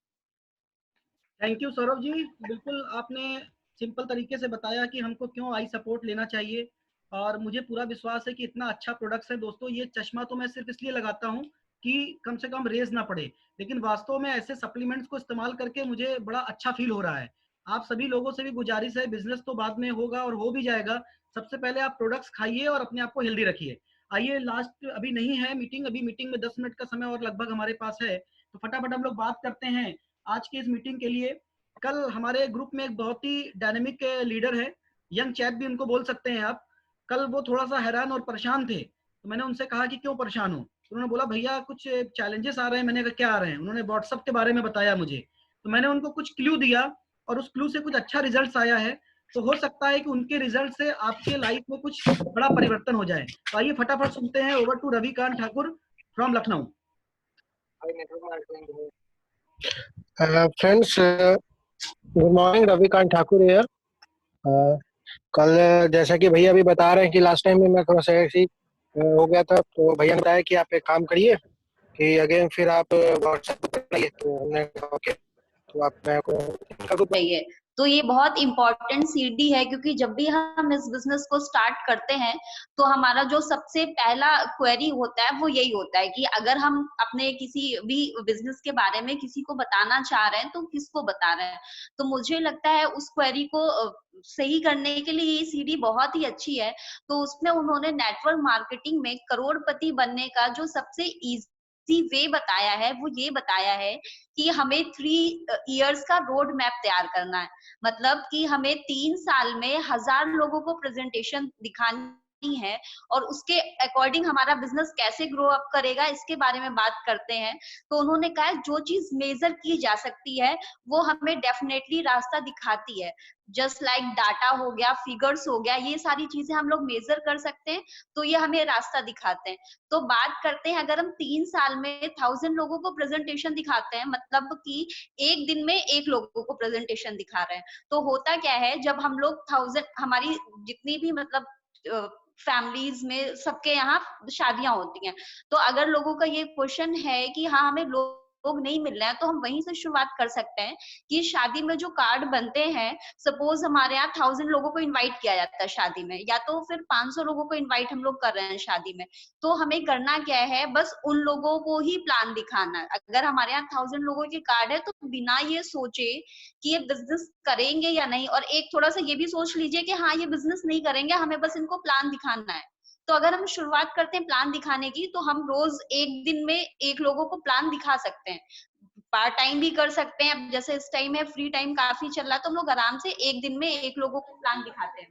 थैंक यू सौरभ जी, बिल्कुल आपने सिंपल तरीके से बताया कि हमको क्यों आई सपोर्ट लेना चाहिए और मुझे पूरा विश्वास है कि इतना अच्छा प्रोडक्ट है। दोस्तों, ये चश्मा तो मैं सिर्फ इसलिए लगाता हूँ कि कम से कम रेज ना पड़े, लेकिन वास्तव में ऐसे सप्लीमेंट्स को इस्तेमाल करके मुझे बड़ा अच्छा फील हो रहा है। आप सभी लोगों से भी गुजारिश है, बिजनेस तो बाद में होगा और हो भी जाएगा, सबसे पहले आप प्रोडक्ट्स खाइए और अपने आप को हेल्दी रखिए। आइए, लास्ट अभी नहीं है मीटिंग, अभी मीटिंग में 10 मिनट का समय और लगभग हमारे पास है, तो फटाफट हम लोग बात करते हैं आज की इस मीटिंग के लिए। कल हमारे ग्रुप में एक बहुत ही डायनेमिक लीडर है, यंग चैट भी उनको बोल सकते हैं आप। कल वो थोड़ा सा हैरान और परेशान थे, तो मैंने उनसे कहा कि क्यों परेशान हो, तो उन्होंने बोला भैया कुछ चैलेंजेस आ रहे हैं। मैंने कहा क्या आ रहे हैं? उन्होंने व्हाट्सएप के बारे में बताया मुझे, तो मैंने उनको कुछ क्लू दिया और उस क्लू से कुछ अच्छा रिजल्ट आया है। तो हो सकता है कि उनके रिजल्ट से आपके लाइफ में कुछ बड़ा परिवर्तन हो जाए। तो आइए फटाफट सुनते हैं। Over to Ravikant Thakur from Lucknow. Friends, good morning, Ravikant Thakur here. कल जैसा कि भैया अभी बता रहे हैं कि लास्ट टाइम में मैं थोड़ा सा ऐसी हो गया था, तो भैया ने बताया कि आप एक काम करिए कि अगेन फिर आप व्हाट्सएप पर बताइए। तो हमने कहा ओके, तो आप मैं को चाहिए। तो ये बहुत इम्पोर्टेंट सीडी है, क्योंकि जब भी हम इस बिजनेस को स्टार्ट करते हैं तो हमारा जो सबसे पहला क्वेरी होता है वो यही होता है कि अगर हम अपने किसी भी बिजनेस के बारे में किसी को बताना चाह रहे हैं तो किसको बता रहे हैं। तो मुझे लगता है उस क्वेरी को सही करने के लिए ये सीडी बहुत ही अच्छी है। तो उसमें उन्होंने नेटवर्क मार्केटिंग में करोड़पति बनने का जो सबसे इजी वे बताया है वो ये बताया है कि हमें 3 इयर्स का रोड मैप तैयार करना है। मतलब कि हमें 3 साल में 1000 लोगों को प्रेजेंटेशन दिखानी है और उसके अकॉर्डिंग हमारा बिजनेस कैसे ग्रो अप करेगा इसके बारे में बात करते हैं। तो उन्होंने कहा जो चीज मेजर की जा सकती है वो हमें डेफिनेटली रास्ता दिखाती है। जस्ट लाइक डाटा हो गया, फिगर्स हो गया, ये सारी चीजें हम लोग मेजर कर सकते हैं, तो ये हमें रास्ता दिखाते हैं। तो बात करते हैं, अगर हम 3 साल में 1000 लोगों को प्रेजेंटेशन दिखाते हैं, मतलब कि एक दिन में 1 लोगों को प्रेजेंटेशन दिखा रहे हैं, तो होता क्या है, जब हम लोग 1000 हमारी जितनी भी मतलब फैमिलीज में सबके यहाँ शादियां होती हैं। तो अगर लोगों का ये क्वेश्चन है कि हाँ हमें लोग नहीं मिल रहे हैं, तो हम वहीं से शुरुआत कर सकते हैं कि शादी में जो कार्ड बनते हैं, सपोज हमारे यहाँ 1000 लोगों को इनवाइट किया जाता है शादी में, या तो फिर 500 लोगों को इनवाइट हम लोग कर रहे हैं शादी में, तो हमें करना क्या है, बस उन लोगों को ही प्लान दिखाना है। अगर हमारे यहाँ 1000 लोगों के कार्ड है, तो बिना ये सोचे कि ये बिजनेस करेंगे या नहीं, और एक थोड़ा सा ये भी सोच लीजिए कि हाँ ये बिजनेस नहीं करेंगे, हमें बस इनको प्लान दिखाना है। तो अगर हम शुरुआत करते हैं प्लान दिखाने की, तो हम रोज एक दिन में एक लोगों को प्लान दिखा सकते हैं। पार्ट टाइम भी कर सकते हैं, अब जैसे इस टाइम है फ्री टाइम काफी चल रहा है, तो हम लोग आराम से एक दिन में एक लोगों को प्लान दिखाते हैं।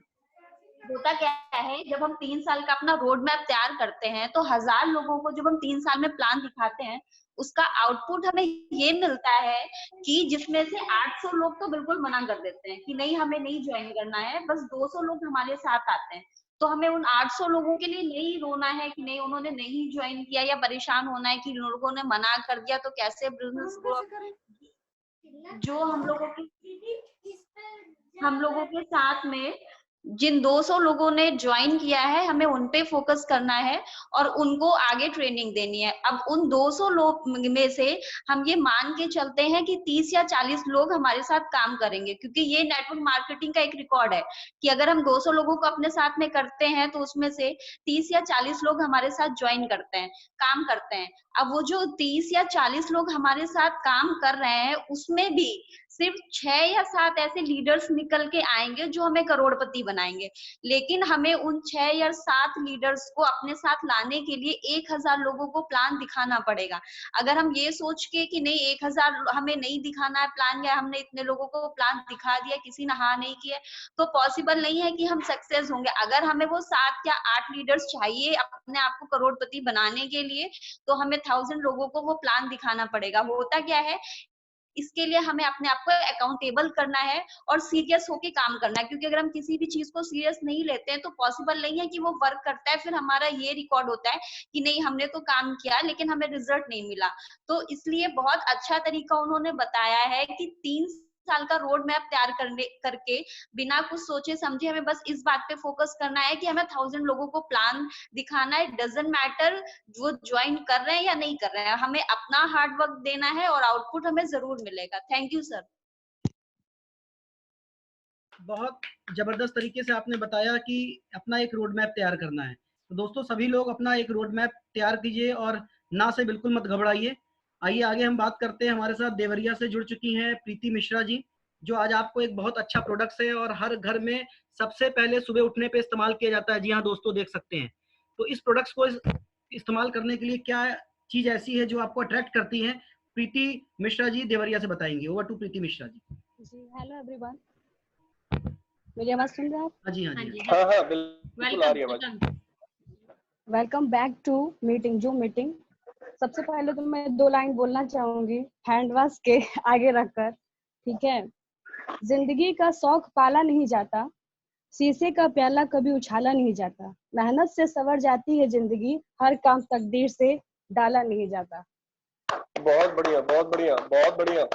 होता क्या है, जब हम 3 साल का अपना रोड मैप तैयार करते हैं, तो 1000 लोगों को जब हम 3 साल में प्लान दिखाते हैं, उसका आउटपुट हमें ये मिलता है कि जिसमें से 800 लोग तो बिल्कुल मना कर देते हैं कि नहीं हमें नहीं ज्वाइन करना है, बस 200 लोग हमारे साथ आते हैं। तो हमें उन 800 लोगों के लिए नहीं रोना है कि नहीं उन्होंने नहीं ज्वाइन किया, या परेशान होना है कि लोगों ने मना कर दिया तो कैसे बिजनेस ग्रो। जो हम लोगों के साथ में जिन 200 लोगों ने ज्वाइन किया है, हमें उन पे फोकस करना है और उनको आगे ट्रेनिंग देनी है। अब उन 200 लोग में से हम ये मान के चलते हैं कि 30 या 40 लोग हमारे साथ काम करेंगे, क्योंकि ये नेटवर्क मार्केटिंग का एक रिकॉर्ड है कि अगर हम 200 लोगों को अपने साथ में करते हैं, तो उसमें से 30 या 40 लोग हमारे साथ ज्वाइन करते हैं, काम करते हैं। अब वो जो 30 या 40 लोग हमारे साथ काम कर रहे हैं, उसमें भी सिर्फ 6 या 7 ऐसे लीडर्स निकल के आएंगे जो हमें करोड़पति बनाएंगे। लेकिन हमें उन 6 या 7 लीडर्स को अपने साथ लाने के लिए 1000 लोगों को प्लान दिखाना पड़ेगा। अगर हम ये सोच के कि नहीं 1000 हमें नहीं दिखाना है प्लान, या हमने इतने लोगों को प्लान दिखा दिया, किसी ने हाँ नहीं किया, तो पॉसिबल नहीं है कि हम सक्सेस होंगे। अगर हमें वो 7 या 8 लीडर्स चाहिए अपने आप को करोड़पति बनाने के लिए, तो हमें 1000 लोगों को वो प्लान दिखाना पड़ेगा। होता क्या है, इसके लिए हमें अपने आप को अकाउंटेबल करना है और सीरियस होके काम करना है, क्योंकि अगर हम किसी भी चीज को सीरियस नहीं लेते हैं, तो पॉसिबल नहीं है कि वो वर्क करता है। फिर हमारा ये रिकॉर्ड होता है कि नहीं हमने तो काम किया लेकिन हमें रिजल्ट नहीं मिला। तो इसलिए बहुत अच्छा तरीका उन्होंने बताया है कि 3 साल का रोड मैप तैयार करके बिना कुछ सोचे समझे हमें बस इस बात पे फोकस करना है कि हमें 1000 लोगों को प्लान दिखाना है। डजंट मैटर वो ज्वाइन कर रहे हैं या नहीं कर रहे हैं, हमें अपना हार्ड वर्क देना है और आउटपुट हमें जरूर मिलेगा। Thank you sir. बहुत जबरदस्त तरीके से आपने बताया कि अपना एक रोड मैप तैयार करना है। तो दोस्तों सभी लोग अपना एक रोड मैप तैयार कीजिए और ना से बिल्कुल मत घबराइए। आइए आगे हम बात करते हैं। हमारे साथ देवरिया से जुड़ चुकी हैं प्रीति मिश्रा जी, जो आज आपको एक बहुत अच्छा प्रोडक्ट है और हर घर में सबसे पहले सुबह उठने पे इस्तेमाल किया जाता है। जी हाँ दोस्तों, देख सकते हैं। तो इस प्रोडक्ट्स को इस्तेमाल करने के लिए क्या चीज ऐसी है जो आपको अट्रैक्ट करती है, प्रीति मिश्रा जी देवरिया से बताएंगे। Over to Preeti Mishra ji. जी हेलो एवरीवन, मेरी आवाज सुन रहे हैं आप? हाँ जी हाँ जी हाँ बिल्कुल आ रही है आवाज। Welcome back to meeting, zoom meeting. सबसे पहले तो मैं 2 लाइन बोलना चाहूंगी हैंड वॉश के आगे रखकर, ठीक है। जिंदगी का शौक पाला नहीं जाता, शीशे का प्याला कभी उछाला नहीं जाता, मेहनत से संवर जाती है जिंदगी, हर काम तकदीर से डाला नहीं जाता। बहुत बढ़िया बहुत बढ़िया बहुत बढ़िया।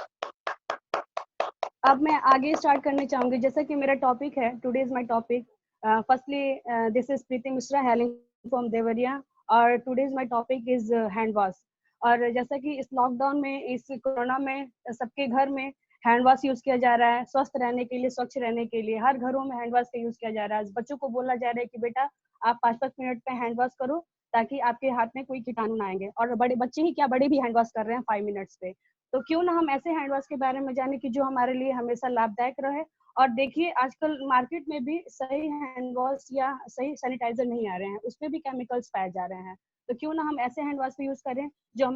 अब मैं आगे स्टार्ट करने चाहूंगी। जैसा कि मेरा टॉपिक है, today is my topic. Firstly this is Preeti Mishra hailing from Deoria, और today is my topic is hand wash. और जैसा कि इस लॉकडाउन में, इस कोरोना में सबके घर में हैंड वॉश यूज किया जा रहा है, स्वस्थ रहने के लिए, स्वच्छ रहने के लिए हर घरों में हैंड वॉश का यूज किया जा रहा है। बच्चों को बोला जा रहा है कि बेटा आप 5-5 मिनट पे हैंड वॉश करो ताकि आपके हाथ में कोई कीटाणु ना आएंगे। और बड़े बच्चे ही क्या, बड़े भी हैंड वॉश कर रहे हैं 5 मिनट्स पे। तो क्यों ना हम ऐसे हैंड वॉश के बारे में जाने कि जो हमारे लिए हमेशा लाभदायक रहे। और देखिए आजकल मार्केट में भी सही हैंड वॉश या सही सैनिटाइजर नहीं आ रहे हैं, उसमें भी केमिकल्स पाए जा रहे हैं। तो क्यों ना हम ऐसे हैंड वॉश को यूज करें जो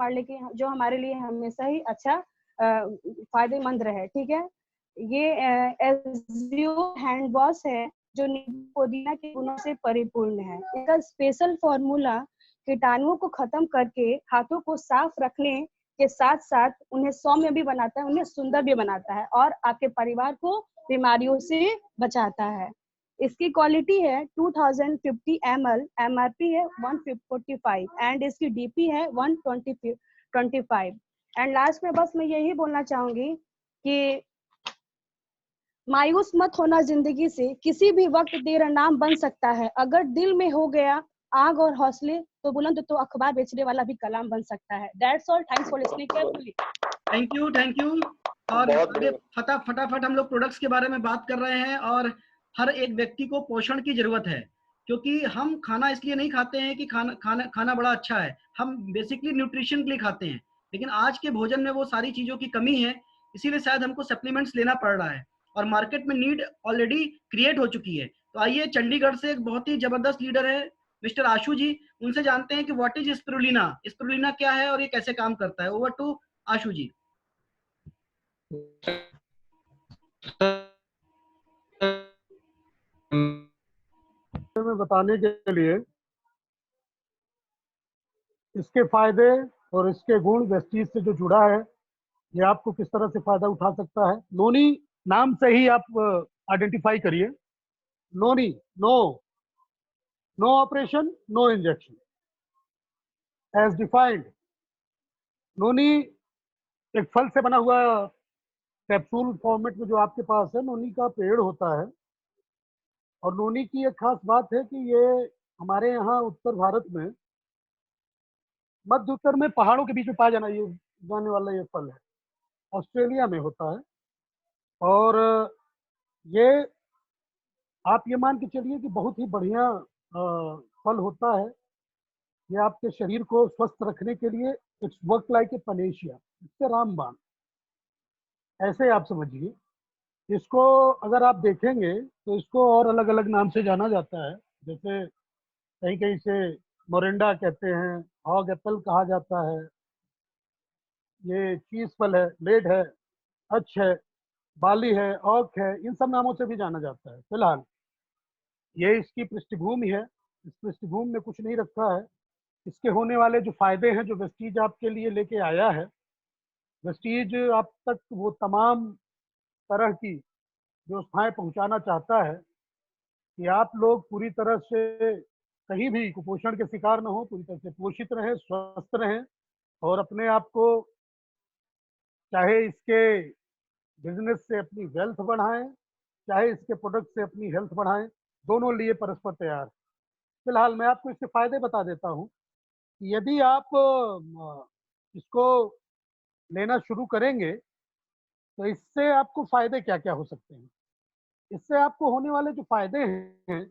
हमारे लिए हमेशा ही अच्छा फायदेमंद रहे, ठीक है। ये एज़ियो हैंड वॉश है जो नींबू पुदीना के गुणों से परिपूर्ण है। इसका स्पेशल फॉर्मूला कीटाणुओं को खत्म करके हाथों को साफ रखने के साथ साथ उन्हें सौम्य भी बनाता है, उन्हें सुंदर भी बनाता है और आपके परिवार को बीमारियों से बचाता है। इसकी क्वालिटी है 2050 ml, MRP है 145 एंड इसकी DP है 125। एंड लास्ट में बस मैं यही बोलना चाहूंगी कि मायूस मत होना जिंदगी से, किसी भी वक्त तेरा नाम बन सकता है। अगर दिल में हो गया आग और हौसले तो बुलंद तो अखबार बेचने वाला भी कलाम बन सकता है। That's all, thanks for listening carefully. Thank you, thank you. और आगे फटाफट हम लोग प्रोडक्ट्स के बारे में बात कर रहे हैं। और हर एक व्यक्ति को पोषण की जरूरत है, क्योंकि हम खाना इसलिए नहीं खाते हैं कि खाना बड़ा अच्छा है, हम बेसिकली न्यूट्रिशन के लिए खाते हैं। लेकिन आज के भोजन में वो सारी चीजों की कमी है, इसीलिए शायद हमको सप्लीमेंट्स लेना पड़ रहा है और मार्केट में नीड ऑलरेडी क्रिएट हो चुकी है। तो आइए, चंडीगढ़ से एक बहुत ही जबरदस्त लीडर है मिस्टर आशु जी, उनसे जानते हैं कि व्हाट इज स्पिरुलिना, स्पिरुलिना क्या है और ये कैसे काम करता है। ओवर टू आशु जी। में बताने के लिए इसके फायदे और इसके गुण वेस्टीज से जो जुड़ा है, ये आपको किस तरह से फायदा उठा सकता है। नोनी नाम से ही आप आइडेंटिफाई करिए। Noni, no operation, no injection as defined. Noni एक फल से बना हुआ कैप्सूल फॉर्मेट में जो आपके पास है, नोनी का पेड़ होता है। और नोनी की एक खास बात है कि ये हमारे यहाँ उत्तर भारत में, मध्य उत्तर में पहाड़ों के बीच में पाया जाने वाला ये फल है। ऑस्ट्रेलिया में होता है। और ये आप ये मान के चलिए कि बहुत ही बढ़िया फल होता है। ये आपके शरीर को स्वस्थ रखने के लिए it's work like a panacea, इससे रामबाण, ऐसे आप समझिए। इसको अगर आप देखेंगे तो इसको और अलग अलग नाम से जाना जाता है। जैसे कहीं कहीं से मोरिंडा कहते हैं, हॉग एप्पल कहा जाता है, ये चीज फल है, लेड है, अच्छ है, बाली है, ऑक है, इन सब नामों से भी जाना जाता है। फिलहाल ये इसकी पृष्ठभूमि है। इस पृष्ठभूमि में कुछ नहीं रखा है। इसके होने वाले जो फायदे हैं, जो वेस्टीज आपके लिए लेके आया है, वेस्टीज आप तक वो तमाम तरह की व्यवस्थाएं पहुंचाना चाहता है कि आप लोग पूरी तरह से कहीं भी कुपोषण के शिकार न हो, पूरी तरह से पोषित रहें, स्वस्थ रहें और अपने आप को चाहे इसके बिजनेस से अपनी वेल्थ बढ़ाएं, चाहे इसके प्रोडक्ट से अपनी हेल्थ बढ़ाएं, दोनों लिए परस्पर तैयार। फिलहाल मैं आपको इसके फायदे बता देता हूं कि यदि आप इसको लेना शुरू करेंगे तो इससे आपको फायदे क्या क्या हो सकते हैं। इससे आपको होने वाले जो फायदे हैं,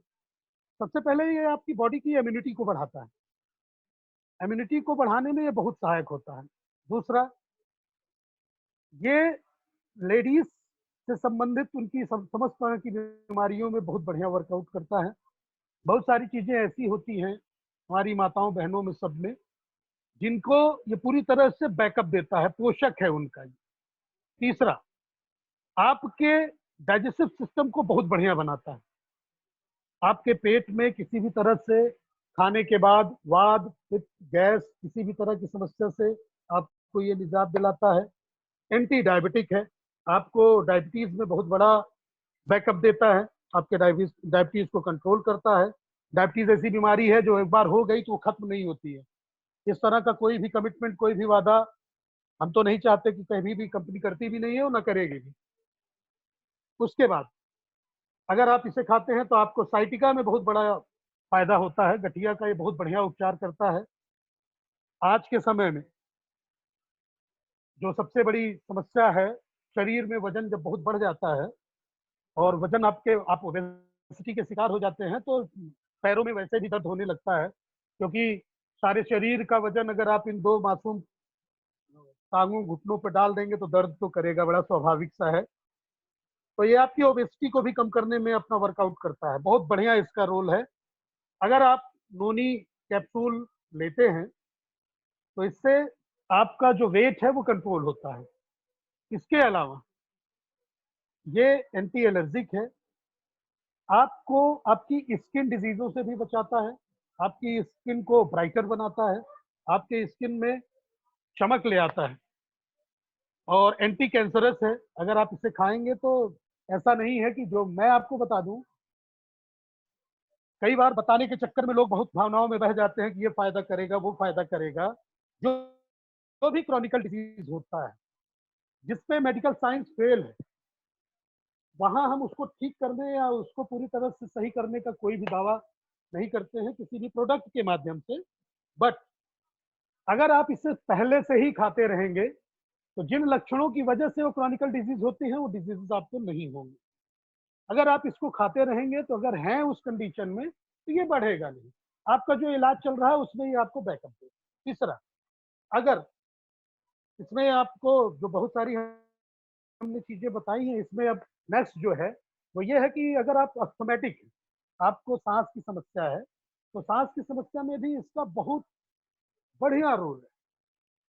सबसे पहले ये आपकी बॉडी की इम्यूनिटी को बढ़ाता है। इम्यूनिटी को बढ़ाने में ये बहुत सहायक होता है। दूसरा, ये लेडीज से संबंधित उनकी समस्त तरह की बीमारियों में बहुत बढ़िया वर्कआउट करता है। बहुत सारी चीजें ऐसी होती हैं हमारी माताओं बहनों में, सब में, जिनको ये पूरी तरह से बैकअप देता है, पोषक है उनका। तीसरा, आपके डाइजेस्टिव सिस्टम को बहुत बढ़िया बनाता है। आपके पेट में किसी भी तरह से खाने के बाद वाद, पित्त, गैस, किसी भी तरह की समस्या से आपको ये निजात दिलाता है। एंटी डायबिटिक है, आपको डायबिटीज में बहुत बड़ा बैकअप देता है, आपके डायबिटीज को कंट्रोल करता है। डायबिटीज ऐसी बीमारी है जो एक बार हो गई तो वो खत्म नहीं होती है। इस तरह का कोई भी कमिटमेंट, कोई भी वादा हम तो नहीं चाहते कि कभी भी कंपनी करती भी नहीं है और ना करेगी भी। उसके बाद अगर आप इसे खाते हैं तो आपको साइटिका में बहुत बड़ा फायदा होता है। गठिया का ये बहुत बढ़िया उपचार करता है। आज के समय में जो सबसे बड़ी समस्या है, शरीर में वजन जब बहुत बढ़ जाता है और वजन आप ओबेसिटी के शिकार हो जाते हैं तो पैरों में वैसे भी दर्द होने लगता है, क्योंकि सारे शरीर का वजन अगर आप इन दो मासूम टांगों घुटनों पर डाल देंगे तो दर्द तो करेगा, बड़ा स्वाभाविक सा है। तो ये आपकी ओबेसिटी को भी कम करने में अपना वर्कआउट करता है। बहुत बढ़िया इसका रोल है। अगर आप नोनी कैप्सूल लेते हैं तो इससे आपका जो वेट है वो कंट्रोल होता है। इसके अलावा ये एंटी एलर्जिक है, आपको आपकी स्किन डिजीजों से भी बचाता है, आपकी स्किन को ब्राइटर बनाता है, आपके स्किन में चमक ले आता है और एंटी कैंसरस है। अगर आप इसे खाएंगे तो ऐसा नहीं है कि जो मैं आपको बता दूं, कई बार बताने के चक्कर में लोग बहुत भावनाओं में बह जाते हैं कि ये फायदा करेगा, वो फायदा करेगा। जो भी क्रॉनिकल डिजीज होता है जिसपे मेडिकल साइंस फेल है, वहां हम उसको ठीक करने या उसको पूरी तरह से सही करने का कोई भी दावा नहीं करते हैं किसी भी प्रोडक्ट के माध्यम से। बट अगर आप इसे पहले से ही खाते रहेंगे तो जिन लक्षणों की वजह से वो क्रॉनिकल डिजीज होती हैं वो डिजीज आपको नहीं होंगे। अगर आप इसको खाते रहेंगे तो अगर हैं उस कंडीशन में तो ये बढ़ेगा नहीं, आपका जो इलाज चल रहा है उसमें ही आपको बैकअप देगा। तीसरा, अगर इसमें आपको जो बहुत सारी हमने चीजें बताई हैं, इसमें अब नेक्स्ट जो है वो ये है कि अगर आप अस्थमेटिक हैं, आपको सांस की समस्या है, तो सांस की समस्या में भी इसका बहुत बढ़िया रोल है।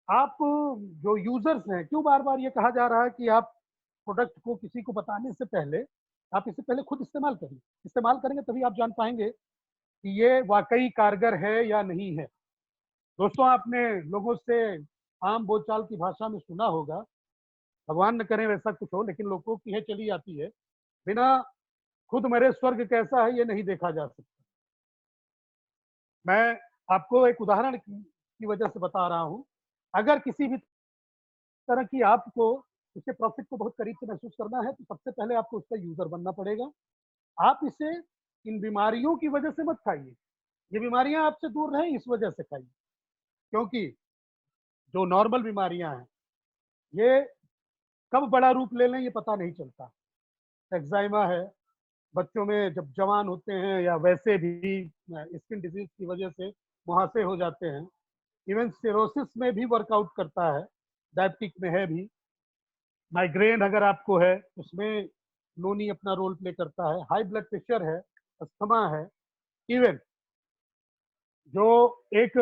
आप जो यूजर्स हैं, क्यों बार बार ये कहा जा रहा है कि आप प्रोडक्ट को किसी को बताने से पहले आप इसे पहले खुद इस्तेमाल करिए। इस्तेमाल करेंगे तभी आप जान पाएंगे कि ये वाकई कारगर है या नहीं है। दोस्तों, आपने लोगों से आम बोलचाल की भाषा में सुना होगा, भगवान न करे वैसा कुछ हो, लेकिन लोगों की है चली आती है, बिना खुद मरे स्वर्ग कैसा है ये नहीं देखा जा सकता। मैं आपको एक उदाहरण की वजह से बता रहा हूं। अगर किसी भी तरह की आपको उसके प्रॉफिट को बहुत करीब से महसूस करना है तो सबसे पहले आपको उसका यूजर बनना पड़ेगा। आप इसे इन बीमारियों की वजह से मत खाइए, ये बीमारियां आपसे दूर रहें इस वजह से खाइए, क्योंकि जो नॉर्मल बीमारियां हैं ये कब बड़ा रूप ले लें ये पता नहीं चलता। एक्साइमा है, बच्चों में जब जवान होते हैं, या वैसे भी स्किन डिजीज की वजह से मुहासे हो जाते हैं। इवन सिरोसिस में भी वर्कआउट करता है, डायबिटिक में है भी। माइग्रेन अगर आपको है उसमें नोनी अपना रोल प्ले करता है। हाई ब्लड प्रेशर है, अस्थमा है, इवन जो एक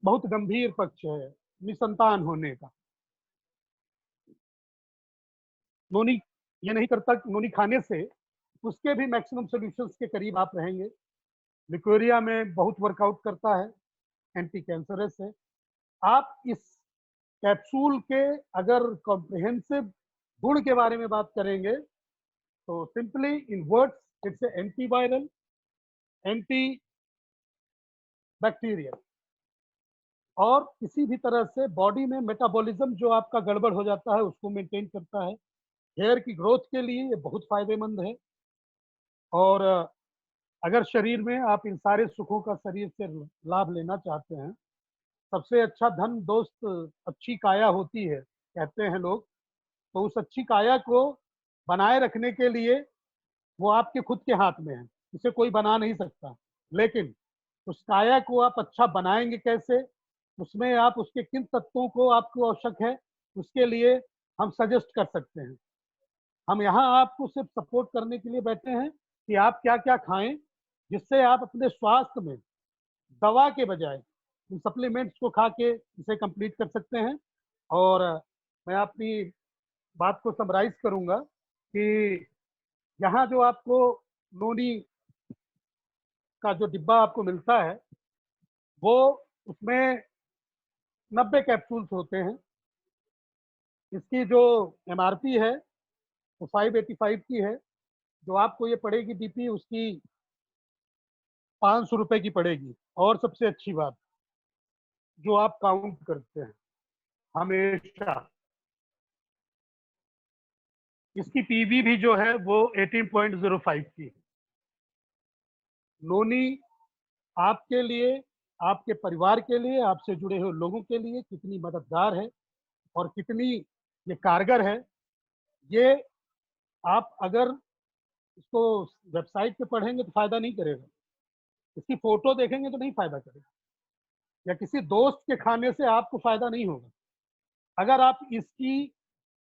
बहुत गंभीर पक्ष है निसंतान होने का, नोनी ये नहीं करता। नोनी खाने से उसके भी मैक्सिमम सॉल्यूशंस के करीब आप रहेंगे। लिकोरिया में बहुत वर्कआउट करता है, एंटी कैंसरस है। आप इस कैप्सूल के अगर कॉम्प्रिहेंसिव गुण के बारे में बात करेंगे तो simply in words it's antiviral, anti bacterial, और किसी भी तरह से बॉडी में मेटाबॉलिज्म जो आपका गड़बड़ हो जाता है उसको मेंटेन करता है। हेयर की ग्रोथ के लिए ये बहुत फायदेमंद है। और अगर शरीर में आप इन सारे सुखों का शरीर से लाभ लेना चाहते हैं, सबसे अच्छा धन दोस्त अच्छी काया होती है कहते हैं लोग। तो उस अच्छी काया को बनाए रखने के लिए वो आपके खुद के हाथ में है, इसे कोई बना नहीं सकता। लेकिन उस काया को आप अच्छा बनाएंगे कैसे, उसमें आप उसके किन तत्वों को आपको आवश्यक है, उसके लिए हम सजेस्ट कर सकते हैं। हम यहाँ आपको सिर्फ सपोर्ट करने के लिए बैठे हैं कि आप क्या क्या खाएं जिससे आप अपने स्वास्थ्य में दवा के बजाय इन सप्लीमेंट्स को खा के इसे कंप्लीट कर सकते हैं। और मैं अपनी बात को समराइज करूंगा कि यहाँ जो आपको नोनी का जो डिब्बा आपको मिलता है वो उसमें 90 कैप्सूल्स होते हैं। इसकी जो एमआरपी है वो 585 की है। जो आपको ये पड़ेगी डीपी उसकी 500 रुपए की पड़ेगी। और सबसे अच्छी बात, जो आप काउंट करते हैं हमेशा, इसकी पीवी भी जो है वो 18.05 की है। नोनी आपके लिए, आपके परिवार के लिए, आपसे जुड़े हुए लोगों के लिए कितनी मददगार है और कितनी ये कारगर है, ये आप अगर इसको वेबसाइट पे पढ़ेंगे तो फायदा नहीं करेगा, इसकी फोटो देखेंगे तो नहीं फायदा करेगा, या किसी दोस्त के खाने से आपको फायदा नहीं होगा। अगर आप इसकी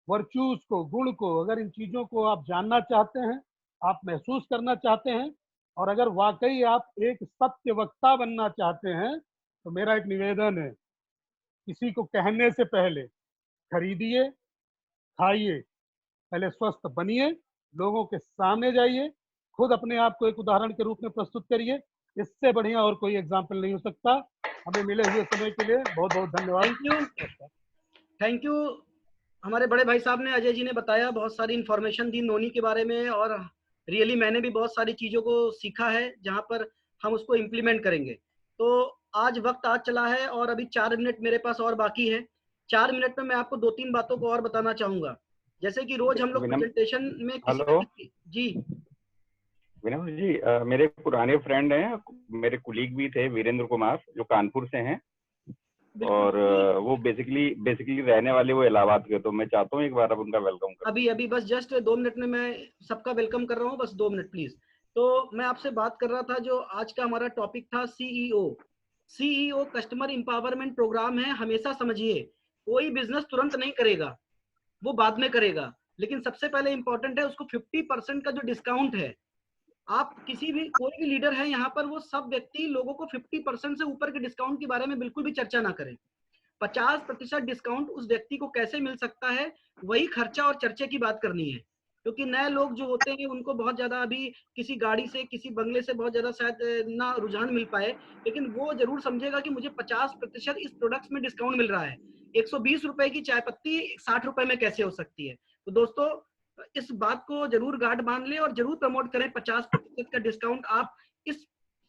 वर्च्यूज को, गुण को, अगर इन चीजों को आप जानना चाहते हैं, आप महसूस करना चाहते हैं, और अगर वाकई आप एक सत्य वक्ता बनना चाहते हैं, तो मेरा एक निवेदन है, किसी को कहने से पहले खरीदिए, खाइए, पहले स्वस्थ बनिए, लोगों के सामने जाइए, खुद अपने आप को एक उदाहरण के रूप में प्रस्तुत करिए। इससे बढ़िया और कोई एग्जाम्पल नहीं हो सकता। हमें मिले हुए समय के लिए बहुत बहुत धन्यवाद। Thank you. हमारे बड़े भाई साहब ने, अजय जी ने बताया, बहुत सारी इंफॉर्मेशन दी नोनी के बारे में, और रियली मैंने भी बहुत सारी चीज़ों को सीखा है जहां पर हम उसको इम्प्लीमेंट करेंगे। तो आज वक्त आज चला है और अभी 4 मिनट मेरे पास और बाकी है। 4 मिनट में मैं आपको 2-3 बातों को और बताना चाहूँगा। जैसे कि रोज हम लोग प्रेजेंटेशन में हेलो जी विनम्र जी, मेरे पुराने फ्रेंड हैं, मेरे कुलीग भी थे, वीरेंद्र कुमार, जो कानपुर से हैं, और वो बेसिकली रहने वाले वो इलाहाबाद के, तो मैं चाहता हूँ एक बार आप उनका वेलकम करें। अभी बस जस्ट 2 मिनट में मैं सबका वेलकम कर रहा हूँ, बस 2 मिनट प्लीज। तो मैं आपसे बात कर रहा था, जो आज का हमारा टॉपिक था सीईओ कस्टमर एम्पावरमेंट प्रोग्राम है। हमेशा समझिए, कोई बिजनेस तुरंत नहीं करेगा, वो बाद में करेगा, लेकिन सबसे पहले इंपॉर्टेंट है उसको 50% का जो डिस्काउंट है। आप किसी भी कोई भी लीडर है यहाँ पर, वो सब व्यक्ति लोगों को 50% से ऊपर के डिस्काउंट के बारे में बिल्कुल भी चर्चा ना करें। 50% डिस्काउंट उस व्यक्ति को कैसे मिल सकता है, वही खर्चा और चर्चे की बात करनी है। क्योंकि नए लोग जो होते हैं उनको बहुत ज्यादा अभी किसी गाड़ी से, किसी बंगले से बहुत ज्यादा शायद ना रुझान मिल पाए, लेकिन वो जरूर समझेगा कि मुझे 50% इस प्रोडक्ट्स में डिस्काउंट मिल रहा है। 120 रुपए की चाय पत्ती 60 रुपए में कैसे हो सकती है? तो दोस्तों, इस बात को जरूर गांठ बांध ले और जरूर प्रमोट करें। 50% का डिस्काउंट आप इस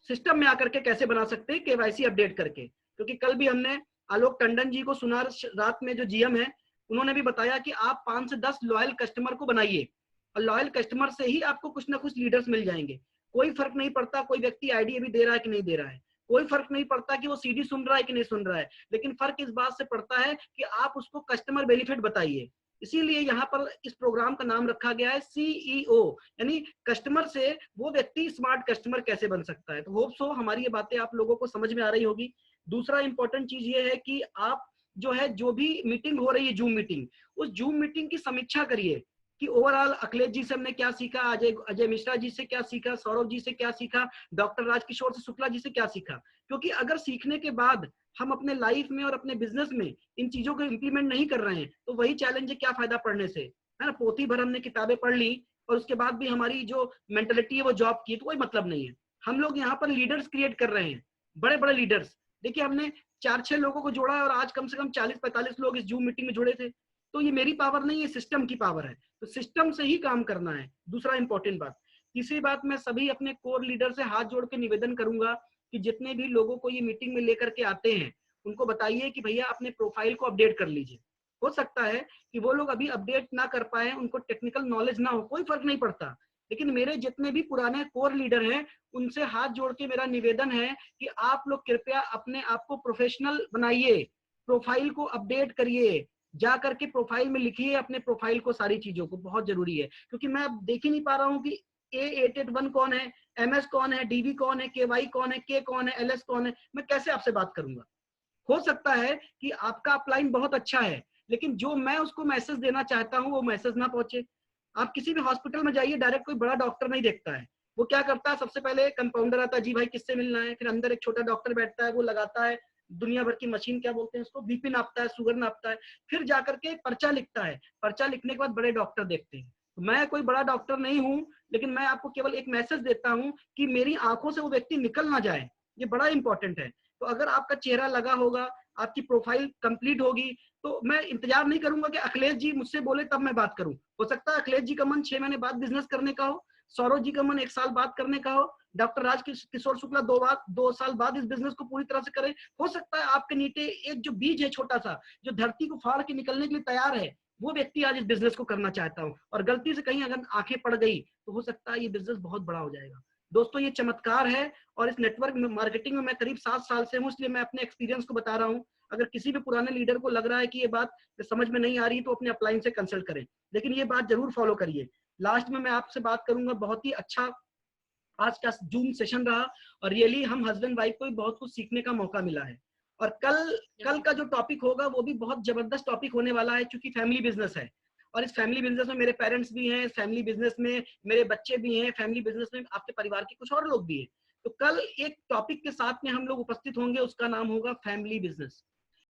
सिस्टम में आकर के कैसे बना सकते हैं, केवाईसी अपडेट करके। क्योंकि कल भी हमने आलोक टंडन जी को सुना, रात में जो जीएम है, उन्होंने भी बताया कि आप 5 से 10 लॉयल कस्टमर को बनाइए, और लॉयल कस्टमर से ही आपको कुछ ना कुछ लीडर्स मिल जाएंगे। कोई फर्क नहीं पड़ता कोई व्यक्ति आईडी अभी दे रहा है कि नहीं दे रहा है, कोई फर्क नहीं पड़ता कि वो सीडी सुन रहा है कि नहीं सुन रहा है, लेकिन फर्क इस बात से पड़ता है कि आप उसको कस्टमर बेनिफिट बताइए। इसीलिए यहाँ पर इस प्रोग्राम का नाम रखा गया है सीईओ, यानी कस्टमर से वो व्यक्ति स्मार्ट कस्टमर कैसे बन सकता है। तो होप सो हमारी ये बातें आप लोगों को समझ में आ रही होगी। दूसरा इंपॉर्टेंट चीज ये है कि आप जो है, जो भी मीटिंग हो रही है, जूम मीटिंग, उस जूम मीटिंग की समीक्षा करिए कि ओवरऑल अखिलेश जी से हमने क्या सीखा, अजय मिश्रा जी से क्या सीखा, सौरभ जी से क्या सीखा, डॉक्टर राजकिशोर से शुक्ला जी से क्या सीखा। क्योंकि अगर सीखने के बाद हम अपने लाइफ में और अपने बिजनेस में इन चीजों को इम्प्लीमेंट नहीं कर रहे हैं, तो वही चैलेंज है, क्या फायदा पढ़ने से, है ना। पोथी भर हमने किताबें पढ़ ली और उसके बाद भी हमारी जो मेंटेलिटी है वो जॉब की, तो कोई मतलब नहीं है। हम लोग यहाँ पर लीडर्स क्रिएट कर रहे हैं, बड़े बड़े लीडर्स। देखिए, हमने 4-6 लोगों को जोड़ा है और आज कम से कम 40-45 लोग इस जूम मीटिंग में जुड़े थे। तो ये मेरी पावर नहीं है, सिस्टम की पावर है। तो सिस्टम से ही काम करना है। दूसरा इंपॉर्टेंट बात। तीसरी बात, मैं सभी अपने कोर लीडर से हाथ जोड़ के निवेदन करूंगा कि जितने भी लोगों को ये मीटिंग में लेकर के आते हैं, उनको बताइए कि भैया अपने प्रोफाइल को अपडेट कर लीजिए। हो सकता है कि वो लोग अभी अपडेट ना कर पाए, उनको टेक्निकल नॉलेज ना हो, कोई फर्क नहीं पड़ता, लेकिन मेरे जितने भी पुराने कोर लीडर हैं, उनसे हाथ जोड़ के मेरा निवेदन है कि आप लोग कृपया अपने आप को प्रोफेशनल बनाइए, प्रोफाइल को अपडेट करिए, जा करके प्रोफाइल में लिखिए अपने प्रोफाइल को, सारी चीजों को, बहुत जरूरी है। क्योंकि मैं अब देख ही नहीं पा रहा हूँ कि A881 कौन है, MS कौन है, DV कौन है, KY कौन है, K कौन है, LS कौन है। मैं कैसे आपसे बात करूंगा? हो सकता है कि आपका अपलाइन बहुत अच्छा है, लेकिन जो मैं उसको मैसेज देना चाहता हूँ वो मैसेज ना पहुंचे। आप किसी भी हॉस्पिटल में जाइए, डायरेक्ट कोई बड़ा डॉक्टर नहीं देखता है। वो क्या करता है, सबसे पहले कंपाउंडर आता है, जी भाई किससे मिलना है, फिर अंदर एक छोटा डॉक्टर बैठता है, वो लगाता है दुनिया भर की मशीन, क्या बोलते हैं उसको, बीपी नापता है, शुगर नापता है, फिर जाकर के पर्चा लिखता है। पर्चा लिखने के बाद बड़े डॉक्टर देखते हैं। तो मैं कोई बड़ा डॉक्टर नहीं हूँ, लेकिन मैं आपको केवल एक मैसेज देता हूँ कि मेरी आंखों से वो व्यक्ति निकल ना जाए, ये बड़ा इंपॉर्टेंट है। तो अगर आपका चेहरा लगा होगा, आपकी प्रोफाइल कंप्लीट होगी, तो मैं इंतजार नहीं करूंगा कि अखिलेश जी मुझसे बोले तब मैं बात करूं। हो सकता है अखिलेश जी का मन 6 महीने बाद बिजनेस करने का हो, सौरभ जी का मन 1 साल बाद करने का हो, डॉक्टर राजकिशोर शुक्ला 2 साल बाद इस बिजनेस को पूरी तरह से करें। हो सकता है आपके नीचे एक जो बीज है छोटा सा, जो धरती को फाड़ के निकलने के लिए तैयार है, वो व्यक्ति आज इस बिजनेस को करना चाहता हूँ, और गलती से कहीं अगर आंखें पड़ गई तो हो सकता है ये बिजनेस बहुत बड़ा हो जाएगा। दोस्तों, ये चमत्कार है, और इस नेटवर्क मार्केटिंग में मैं करीब 7 साल से हूँ, इसलिए मैं अपने एक्सपीरियंस को बता रहा हूँ। अगर किसी भी पुराने लीडर को लग रहा है कि ये बात समझ में नहीं आ रही, तो अपने अपलाइन से कंसल्ट करें, लेकिन ये बात जरूर फॉलो करिए। लास्ट में मैं आपसे बात करूंगा, बहुत ही अच्छा आज का जूम सेशन रहा, और रियली हम हस्बैंड वाइफ को भी बहुत कुछ सीखने का मौका मिला है। और कल का जो टॉपिक होगा वो भी बहुत जबरदस्त टॉपिक होने वाला है, क्योंकि फैमिली बिजनेस है, और इस फैमिली बिजनेस में मेरे पेरेंट्स भी हैं, फैमिली बिजनेस में मेरे बच्चे भी हैं, फैमिली बिजनेस में आपके परिवार के कुछ और लोग भी हैं। तो कल एक टॉपिक के साथ में हम लोग उपस्थित होंगे, उसका नाम होगा फैमिली बिजनेस।